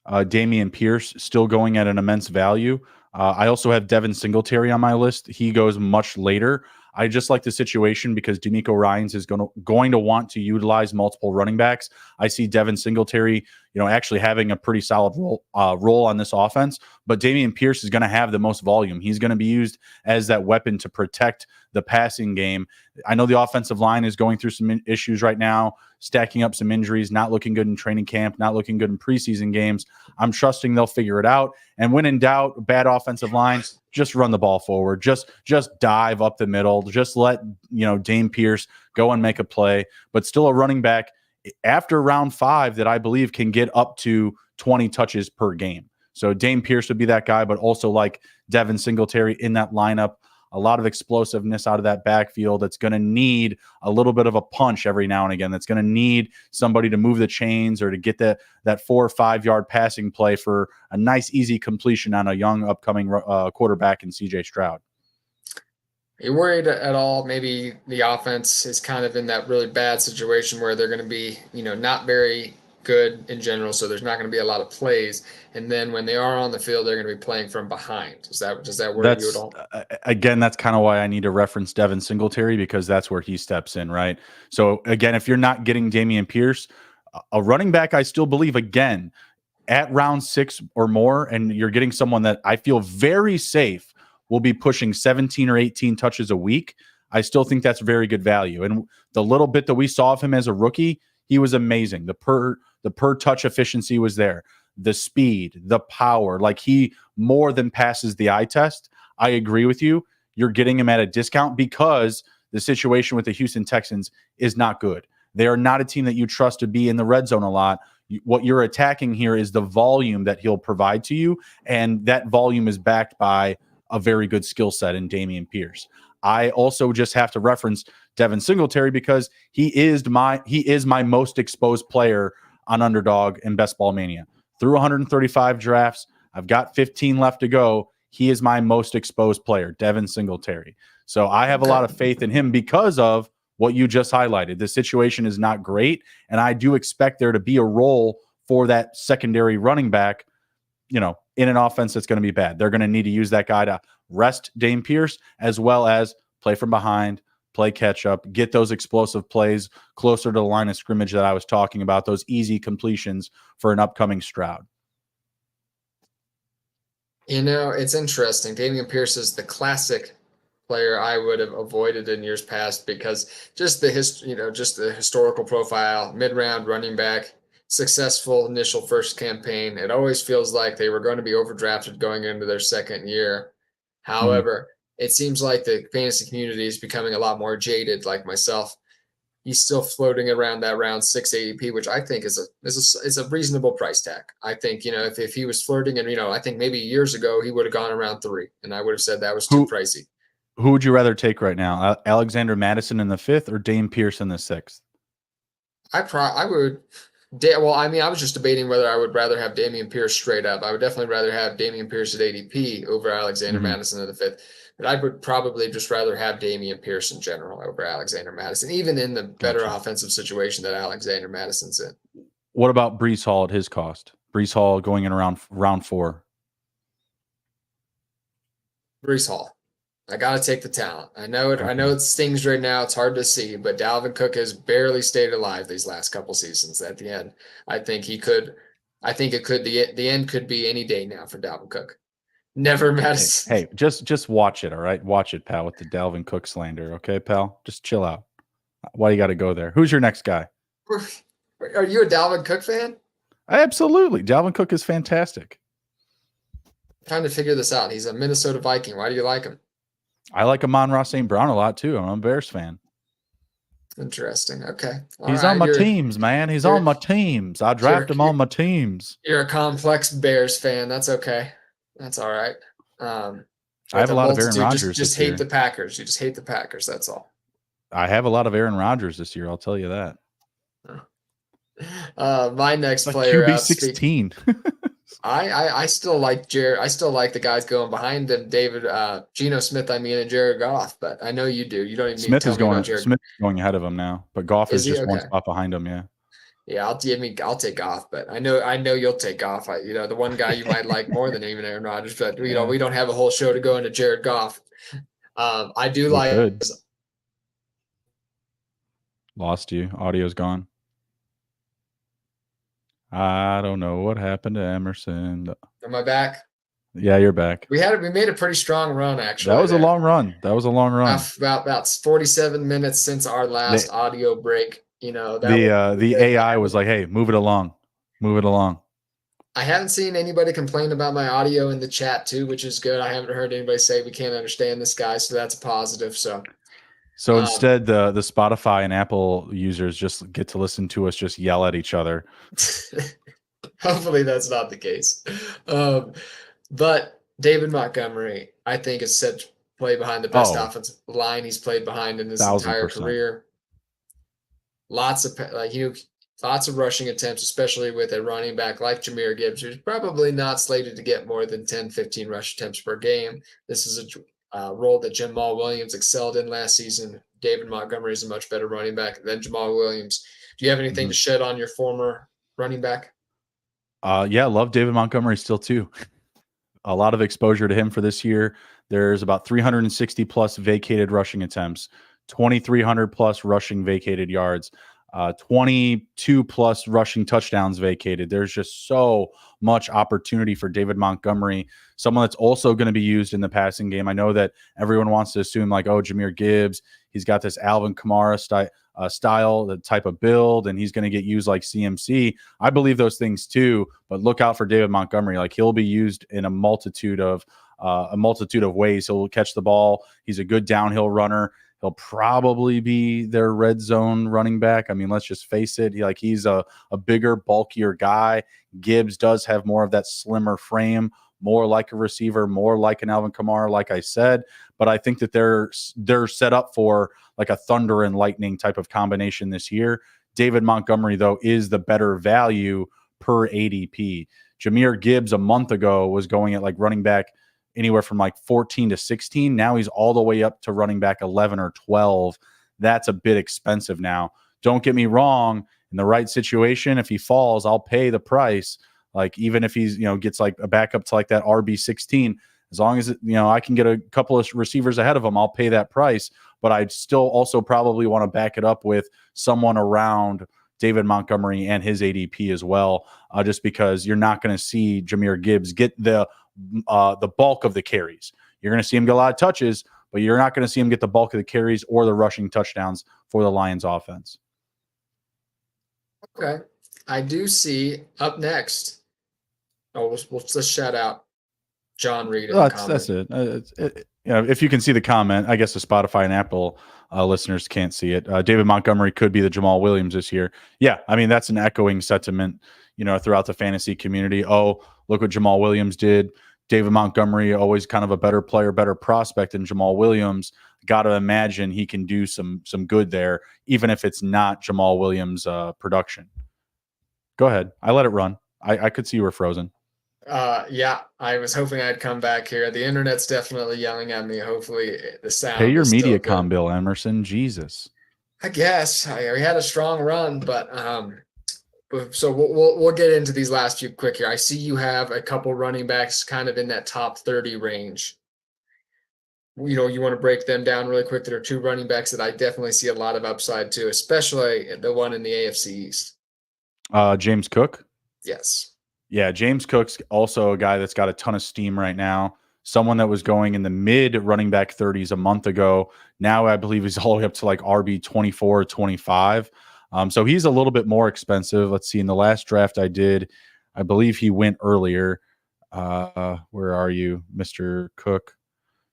Speaker 2: Dameon Pierce, still going at an immense value. I also have Devin Singletary on my list. He goes much later. I just like the situation because DeMeco Ryans is going to want to utilize multiple running backs. I see Devin Singletary, actually having a pretty solid role on this offense. But Dameon Pierce is going to have the most volume. He's going to be used as that weapon to protect the passing game. I know the offensive line is going through some issues right now, stacking up some injuries, not looking good in training camp, not looking good in preseason games. I'm trusting they'll figure it out. And when in doubt, bad offensive line, just run the ball forward. Just dive up the middle. Just let, Dame Pierce go and make a play. But still a running back after round 5 that I believe can get up to 20 touches per game. So Dame Pierce would be that guy, but also like Devin Singletary in that lineup. a lot of explosiveness out of that backfield. That's going to need a little bit of a punch every now and again. That's going to need somebody to move the chains or to get that 4 or 5 yard passing play for a nice, easy completion on a young upcoming quarterback in CJ Stroud.
Speaker 1: Are you worried at all? Maybe the offense is kind of in that really bad situation where they're going to be, not very good in general, so there's not going to be a lot of plays. And then when they are on the field, they're going to be playing from behind. Does that worry you at all?
Speaker 2: Again, that's kind of why I need to reference Devin Singletary, because that's where he steps in, right? So again, if you're not getting Dameon Pierce, a running back, I still believe, again, at round 6 or more, and you're getting someone that I feel very safe will be pushing 17 or 18 touches a week, I still think that's very good value. And the little bit that we saw of him as a rookie, he was amazing. The per touch efficiency was there. The speed, the power, like he more than passes the eye test. I agree with you. You're getting him at a discount because the situation with the Houston Texans is not good. They are not a team that you trust to be in the red zone a lot. What you're attacking here is the volume that he'll provide to you, and that volume is backed by a very good skill set in Dameon Pierce. I also just have to reference Devin Singletary because he is my most exposed player on Underdog and Best Ball Mania. Through 135 drafts, I've got 15 left to go. He is my most exposed player, Devin Singletary. So I have a lot of faith in him because of what you just highlighted. The situation is not great, and I do expect there to be a role for that secondary running back, in an offense that's going to be bad. They're going to need to use that guy to rest Dame Pierce as well as play from behind, play catch up, get those explosive plays closer to the line of scrimmage that I was talking about, those easy completions for an upcoming Stroud.
Speaker 1: It's interesting. Dameon Pierce is the classic player I would have avoided in years past because just the historical profile, mid-round running back, successful initial first campaign. It always feels like they were going to be overdrafted going into their second year. However, it seems like the fantasy community is becoming a lot more jaded, like myself. He's still floating around that round 6 ADP, which I think is a reasonable price tag. I think, if he was flirting and, I think maybe years ago he would have gone around 3 and I would have said that was too pricey.
Speaker 2: Who would you rather take right now? Alexander Madison in the 5th or Dame Pierce in the 6th?
Speaker 1: I would. Well, I was just debating whether I would rather have Dameon Pierce straight up. I would definitely rather have Dameon Pierce at ADP over Alexander Madison in the 5th. But I would probably just rather have Dameon Pierce in general over Alexander Madison, even in the better offensive situation that Alexander Madison's in.
Speaker 2: What about Breece Hall at his cost? Breece Hall going in around round 4.
Speaker 1: Breece Hall. I got to take the talent. I know it stings right now. It's hard to see, but Dalvin Cook has barely stayed alive these last couple seasons. At the end, the end could be any day now for Dalvin Cook. Never Madison.
Speaker 2: Hey, just watch it, all right? Watch it, pal, with the Dalvin Cook slander, okay, pal? Just chill out. Why you got to go there? Who's your next guy?
Speaker 1: Are you a Dalvin Cook fan?
Speaker 2: Absolutely. Dalvin Cook is fantastic.
Speaker 1: I'm trying to figure this out. He's a Minnesota Viking. Why do you like him?
Speaker 2: I like Amon-Ra St. Brown a lot, too. I'm a Bears fan.
Speaker 1: Interesting. Okay.
Speaker 2: He's on my teams, man. He's on my teams. I draft him on my teams.
Speaker 1: You're a complex Bears fan. That's okay. That's all right.
Speaker 2: I have a lot of Aaron Rodgers.
Speaker 1: Just hate the Packers. You just hate the Packers. That's all.
Speaker 2: I have a lot of Aaron Rodgers this year. I'll tell you that.
Speaker 1: My next player,
Speaker 2: QB 16.
Speaker 1: I still like Jared. I still like the guys going behind him, David, Geno Smith. And Jared Goff. But I know you do. You don't even need to tell me about Jared.
Speaker 2: Smith is going ahead of him now, but Goff is just one spot behind him. Yeah.
Speaker 1: Yeah, I'll take Goff, but I know you'll take Goff. The one guy you might like more than even Aaron Rodgers, but we don't have a whole show to go into Jared Goff. I do like.
Speaker 2: Lost you. Audio's gone. I don't know what happened to Emerson.
Speaker 1: Am I back?
Speaker 2: Yeah, you're back.
Speaker 1: We made a pretty strong run, actually.
Speaker 2: That was a long run.
Speaker 1: About 47 minutes since our last audio break.
Speaker 2: The AI was like, "Hey, move it along."
Speaker 1: I haven't seen anybody complain about my audio in the chat too, which is good. I haven't heard anybody say we can't understand this guy, so that's a positive. So
Speaker 2: instead, the Spotify and Apple users just get to listen to us just yell at each other.
Speaker 1: Hopefully that's not the case. But David Montgomery, I think, is set play behind the best offensive line he's played behind in his entire
Speaker 2: 1000%.
Speaker 1: career. Lots of rushing attempts, especially with a running back like Jahmyr Gibbs, who's probably not slated to get more than 10, 15 rush attempts per game. This is a role that Jamal Williams excelled in last season. David Montgomery is a much better running back than Jamal Williams. Do you have anything to shed on your former running back?
Speaker 2: Yeah, love David Montgomery still too. A lot of exposure to him for this year. There's about 360 plus vacated rushing attempts, 2,300 plus rushing vacated yards, 22 plus rushing touchdowns vacated. There's just so much opportunity for David Montgomery, someone that's also going to be used in the passing game. I know that everyone wants to assume like, oh, Jahmyr Gibbs, he's got this Alvin Kamara style, the type of build, and he's going to get used like CMC. I believe those things too, but look out for David Montgomery. Like, he'll be used in a multitude of ways. He'll catch the ball. He's a good downhill runner. He'll probably be their red zone running back. I mean, let's just face it. He's a bigger, bulkier guy. Gibbs does have more of that slimmer frame, more like a receiver, more like an Alvin Kamara, like I said. But I think that they're set up for like a thunder and lightning type of combination this year. David Montgomery, though, is the better value per ADP. Jahmyr Gibbs a month ago was going at like running back anywhere from like 14 to 16. Now he's all the way up to running back 11 or 12. That's a bit expensive now. Don't get me wrong. In the right situation, if he falls, I'll pay the price. Like, even if he's, gets like a backup to like that RB16, as long as, I can get a couple of receivers ahead of him, I'll pay that price. But I'd still also probably want to back it up with someone around David Montgomery and his ADP as well, just because you're not going to see Jahmyr Gibbs get the bulk of the carries. You're going to see him get a lot of touches, but you're not going to see him get the bulk of the carries or the rushing touchdowns for the Lions offense.
Speaker 1: Okay. I do see up next. Oh, let's shout out John Reed.
Speaker 2: That's it. If you can see the comment, I guess the Spotify and Apple listeners can't see it. David Montgomery could be the Jamal Williams this year. Yeah, I mean, that's an echoing sentiment, throughout the fantasy community. Oh, look what Jamal Williams did. David Montgomery, always kind of a better player, better prospect than Jamal Williams. Got to imagine he can do some good there, even if it's not Jamal Williams' production. Go ahead. I let it run. I could see you were frozen.
Speaker 1: Yeah, I was hoping I'd come back here. The internet's definitely yelling at me. Hopefully the sound.
Speaker 2: Pay your MediaCom bill, Emerson. Jesus.
Speaker 1: I guess we had a strong run, but so we'll get into these last few quick here. I see you have a couple running backs kind of in that top 30 range. You want to break them down really quick. There are two running backs that I definitely see a lot of upside to, especially the one in the AFC East.
Speaker 2: James Cook.
Speaker 1: Yes.
Speaker 2: Yeah, James Cook's also a guy that's got a ton of steam right now. Someone that was going in the mid running back 30s a month ago. Now I believe he's all the way up to like RB 24, 25. So he's a little bit more expensive. Let's see. In the last draft I did, I believe he went earlier. Where are you, Mr. Cook?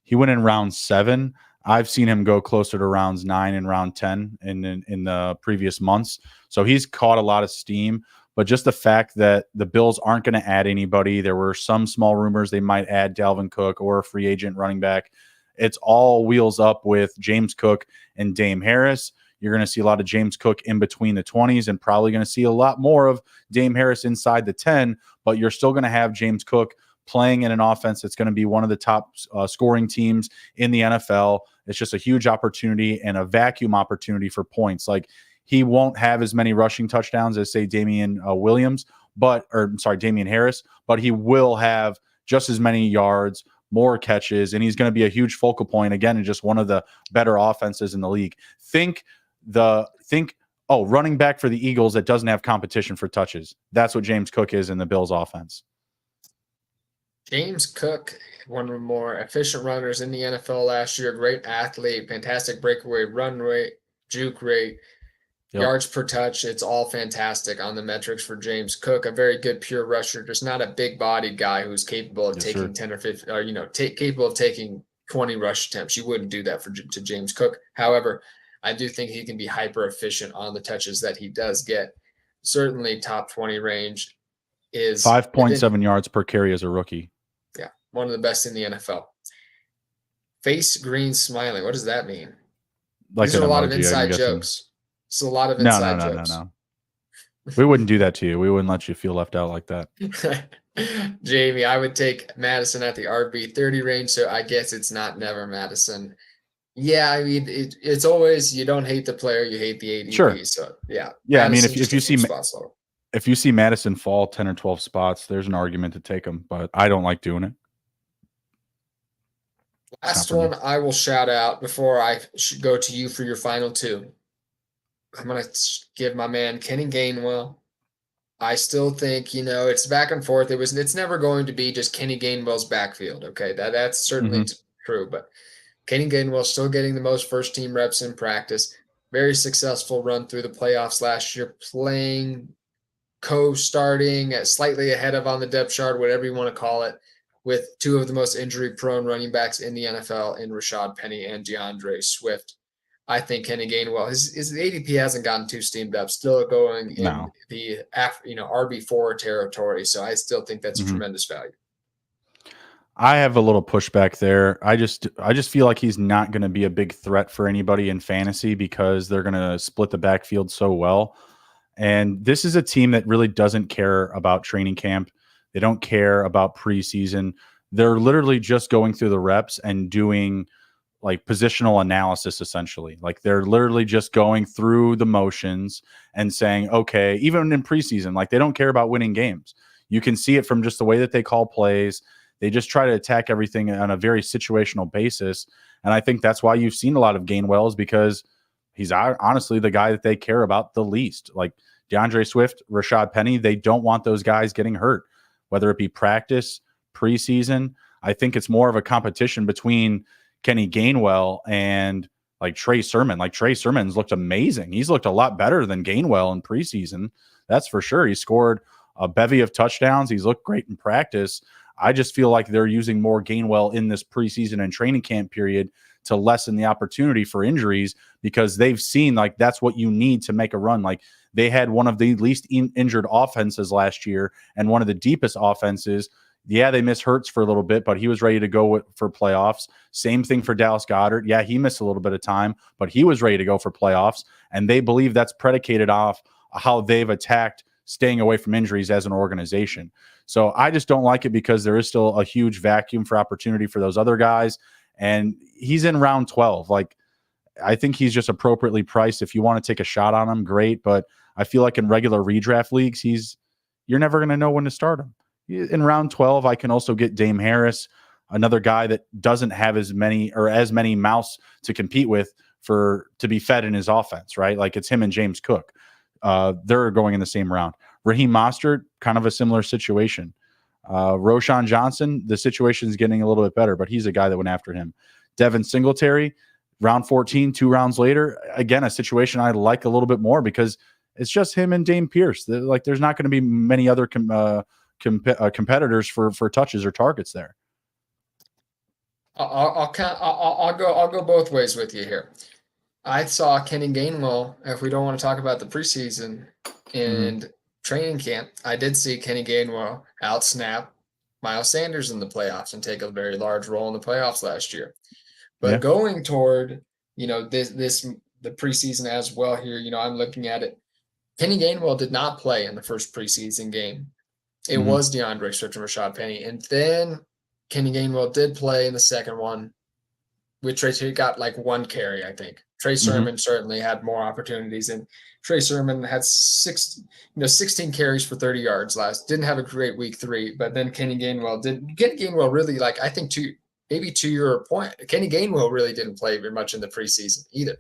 Speaker 2: He went in round 7. I've seen him go closer to rounds 9 and round 10 in the previous months. So he's caught a lot of steam. But just the fact that the Bills aren't going to add anybody, there were some small rumors they might add Dalvin Cook or a free agent running back. It's all wheels up with James Cook and Dame Harris. You're going to see a lot of James Cook in between the 20s and probably going to see a lot more of Dame Harris inside the 10, but you're still going to have James Cook playing in an offense that's going to be one of the top scoring teams in the NFL. It's just a huge opportunity and a vacuum opportunity for points. Like, he won't have as many rushing touchdowns as, say, Damian Harris, but he will have just as many yards, more catches, and he's going to be a huge focal point again in just one of the better offenses in the league. Running back for the Eagles that doesn't have competition for touches. That's what James Cook is in the Bills offense.
Speaker 1: James Cook, one of the more efficient runners in the NFL last year, great athlete, fantastic breakaway run rate, juke rate. Yep. Yards per touch, it's all fantastic on the metrics for James Cook. A very good pure rusher, just not a big-bodied guy who's capable of taking 10 or 15, or capable of taking 20 rush attempts. You wouldn't do that to James Cook. However, I do think he can be hyper efficient on the touches that he does get. Certainly, top 20 range is
Speaker 2: 5.7 yards per carry as a rookie.
Speaker 1: Yeah, one of the best in the NFL. Face green smiling. What does that mean?
Speaker 2: Like
Speaker 1: These
Speaker 2: an
Speaker 1: are a lot of
Speaker 2: emoji, I'm
Speaker 1: inside
Speaker 2: guessing.
Speaker 1: jokes. It's a lot of
Speaker 2: No, no,
Speaker 1: inside
Speaker 2: no, no,
Speaker 1: jokes.
Speaker 2: no. We wouldn't do that to you. We wouldn't let you feel left out like that.
Speaker 1: Jamie, I would take Madison at the RB30 range, so I guess it's not never Madison. Yeah, I mean it's always you don't hate the player, you hate the ADP.
Speaker 2: Sure.
Speaker 1: So yeah,
Speaker 2: Yeah,
Speaker 1: Madison,
Speaker 2: I mean, if you see Madison fall 10 or 12 spots, there's an argument to take him, but I don't like doing it.
Speaker 1: Last one I will shout out before I should go to you for your final two. I'm going to give my man Kenny Gainwell. I still think, it's back and forth. It's never going to be just Kenny Gainwell's backfield. Okay. That's certainly true, but Kenny Gainwell still getting the most first team reps in practice. Very successful run through the playoffs last year, playing co-starting slightly ahead of on the depth chart, whatever you want to call it, with two of the most injury-prone running backs in the NFL in Rashad Penny and DeAndre Swift. I think Kenny Gainwell, his ADP hasn't gotten too steamed up, still going in the RB4 territory. So I still think that's a tremendous value.
Speaker 2: I have a little pushback there. I just feel like he's not going to be a big threat for anybody in fantasy because they're going to split the backfield so well. And this is a team that really doesn't care about training camp. They don't care about preseason. They're literally just going through the reps and doing like positional analysis, essentially. Like they're literally just going through the motions and saying, okay, even in preseason, like they don't care about winning games. You can see it from just the way that they call plays. They just try to attack everything on a very situational basis. And I think that's why you've seen a lot of Gainwells, because he's honestly the guy that they care about the least. Like DeAndre Swift, Rashad Penny, they don't want those guys getting hurt, whether it be practice, preseason. I think it's more of a competition between Kenny Gainwell and like Trey Sermon. Like Trey Sermon's looked amazing. He's looked a lot better than Gainwell in preseason. That's for sure. He scored a bevy of touchdowns. He's looked great in practice. I just feel like they're using more Gainwell in this preseason and training camp period to lessen the opportunity for injuries, because they've seen like that's what you need to make a run. Like they had one of the least injured offenses last year and one of the deepest offenses. Yeah, they missed Hurts for a little bit, but he was ready to go for playoffs. Same thing for Dallas Goedert. Yeah, he missed a little bit of time, but he was ready to go for playoffs. And they believe that's predicated off how they've attacked staying away from injuries as an organization. So I just don't like it because there is still a huge vacuum for opportunity for those other guys. And he's in round 12. Like, I think he's just appropriately priced. If you want to take a shot on him, great. But I feel like in regular redraft leagues, you're never going to know when to start him. In round 12, I can also get Dame Harris, another guy that doesn't have as many mouths to compete with to be fed in his offense, right? Like it's him and James Cook. They're going in the same round. Raheem Mostert, kind of a similar situation. Roshan Johnson, the situation is getting a little bit better, but he's a guy that went after him. Devin Singletary, round 14, 2 rounds later, again, a situation I like a little bit more because it's just him and Dame Pierce. Like there's not going to be many other competitors for touches or targets there.
Speaker 1: I'll go both ways with you here. I saw Kenny Gainwell, if we don't want to talk about the preseason and training camp, I did see Kenny Gainwell out-snap Miles Sanders in the playoffs and take a very large role in the playoffs last year. But going toward, the preseason as well here, I'm looking at it. Kenny Gainwell did not play in the first preseason game. It was DeAndre Swift and Rashad Penny. And then Kenny Gainwell did play in the second one, with Trey. He got like one carry, I think. Trey Sermon certainly had more opportunities, and Trey Sermon had 16 carries for 30 yards didn't have a great week 3, but then Kenny Gainwell really, like, I think to your point, Kenny Gainwell really didn't play very much in the preseason either.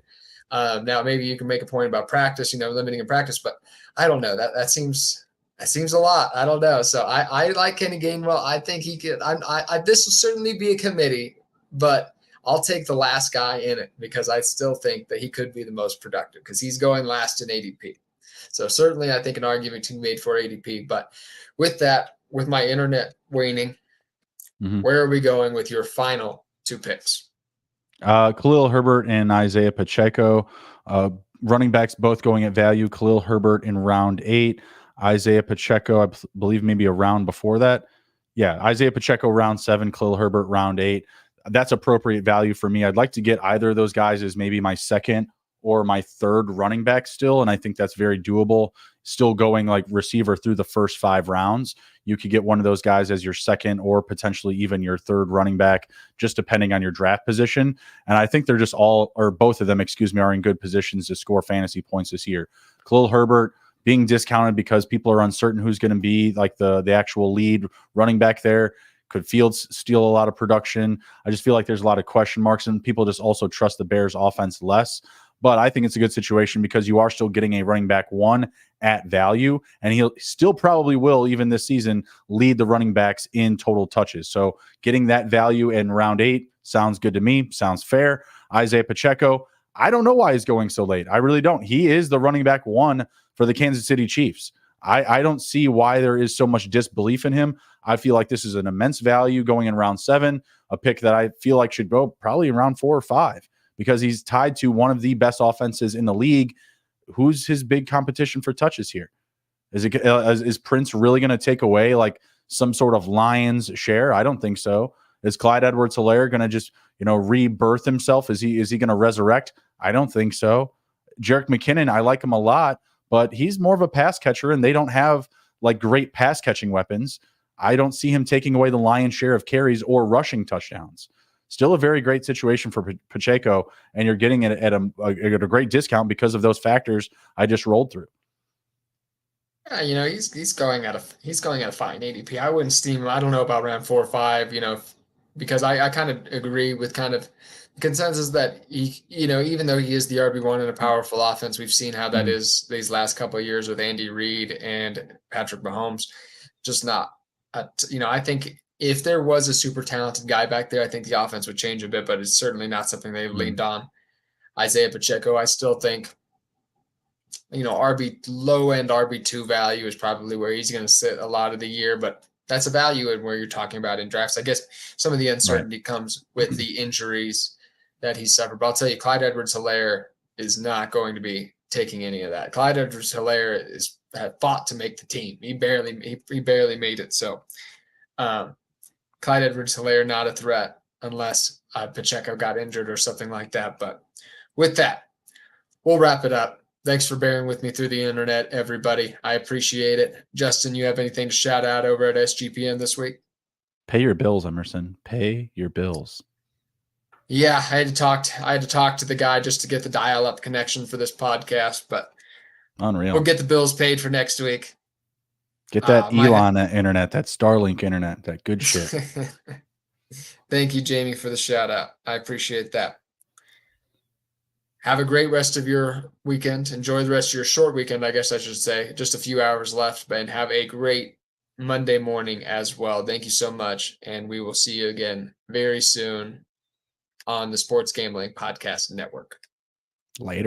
Speaker 1: Now maybe you can make a point about practice, limiting in practice, but I don't know. That seems a lot. I don't know. So I like Kenny Gainwell. I think he could. This will certainly be a committee, but I'll take the last guy in it because I still think that he could be the most productive because he's going last in ADP. So certainly I think an argument to be made for ADP. But with that, with my internet waning, where are we going with your final 2 picks?
Speaker 2: Khalil Herbert and Isaiah Pacheco. Running backs both going at value. Khalil Herbert in round 8. Isaiah Pacheco, I believe maybe a round before that. Yeah, Isaiah Pacheco round 7, Khalil Herbert round 8. that's appropriate value for me. I'd like to get either of those guys as maybe my second or my third running back still. And I think that's very doable. Still going like receiver through the first 5 rounds. You could get one of those guys as your second or potentially even your third running back, just depending on your draft position. And I think they're just all, or both of them, are in good positions to score fantasy points this year. Khalil Herbert being discounted because people are uncertain who's going to be like the actual lead running back there. Could Fields steal a lot of production? I just feel like there's a lot of question marks, and people just also trust the Bears offense less. But I think it's a good situation because you are still getting a running back 1 at value, and he'll still probably will, even this season, lead the running backs in total touches. So getting that value in round 8 sounds good to me, sounds fair. Isaiah Pacheco, I don't know why he's going so late. I really don't. He is the running back 1 for the Kansas City Chiefs. I don't see why there is so much disbelief in him. I feel like this is an immense value going in round 7, a pick that I feel like should go probably in round 4 or 5. Because he's tied to one of the best offenses in the league. Who's his big competition for touches here? Is Prince really going to take away like some sort of Lions share? I don't think so. Is Clyde Edwards-Helaire going to just, rebirth himself? Is he going to resurrect? I don't think so. Jerick McKinnon, I like him a lot, but he's more of a pass catcher, and they don't have like great pass catching weapons. I don't see him taking away the lion's share of carries or rushing touchdowns. Still a very great situation for Pacheco, and you're getting it at a great discount because of those factors I just rolled through.
Speaker 1: Yeah, he's going at a fine ADP. I wouldn't steam him. I don't know about round 4 or 5, because I kind of agree with kind of the consensus that he, even though he is the RB1 in a powerful offense, we've seen how that is these last couple of years with Andy Reid and Patrick Mahomes. Just not, I think if there was a super talented guy back there, I think the offense would change a bit, but it's certainly not something they've leaned on. Isaiah Pacheco, I still think, low end RB2 value is probably where he's going to sit a lot of the year, but that's a value in where you're talking about in drafts. I guess some of the uncertainty comes with the injuries that he's suffered. But I'll tell you, Clyde Edwards-Helaire is not going to be taking any of that. Clyde Edwards-Helaire had fought to make the team. He barely made it. So, Clyde Edwards-Helaire not a threat unless Pacheco got injured or something like that. But with that, we'll wrap it up. Thanks for bearing with me through the internet, everybody. I appreciate it. Justin, you have anything to shout out over at SGPN this week?
Speaker 2: Pay your bills, Emerson. Pay your bills.
Speaker 1: Yeah, I had to talk to the guy just to get the dial-up connection for this podcast, but
Speaker 2: unreal.
Speaker 1: We'll get the bills paid for next week.
Speaker 2: Get that Elon internet, that Starlink internet, that good shit.
Speaker 1: Thank you, Jamie, for the shout out. I appreciate that. Have a great rest of your weekend. Enjoy the rest of your short weekend, I guess I should say. Just a few hours left, and have a great Monday morning as well. Thank you so much, and we will see you again very soon on the Sports Gambling Podcast Network.
Speaker 2: Later.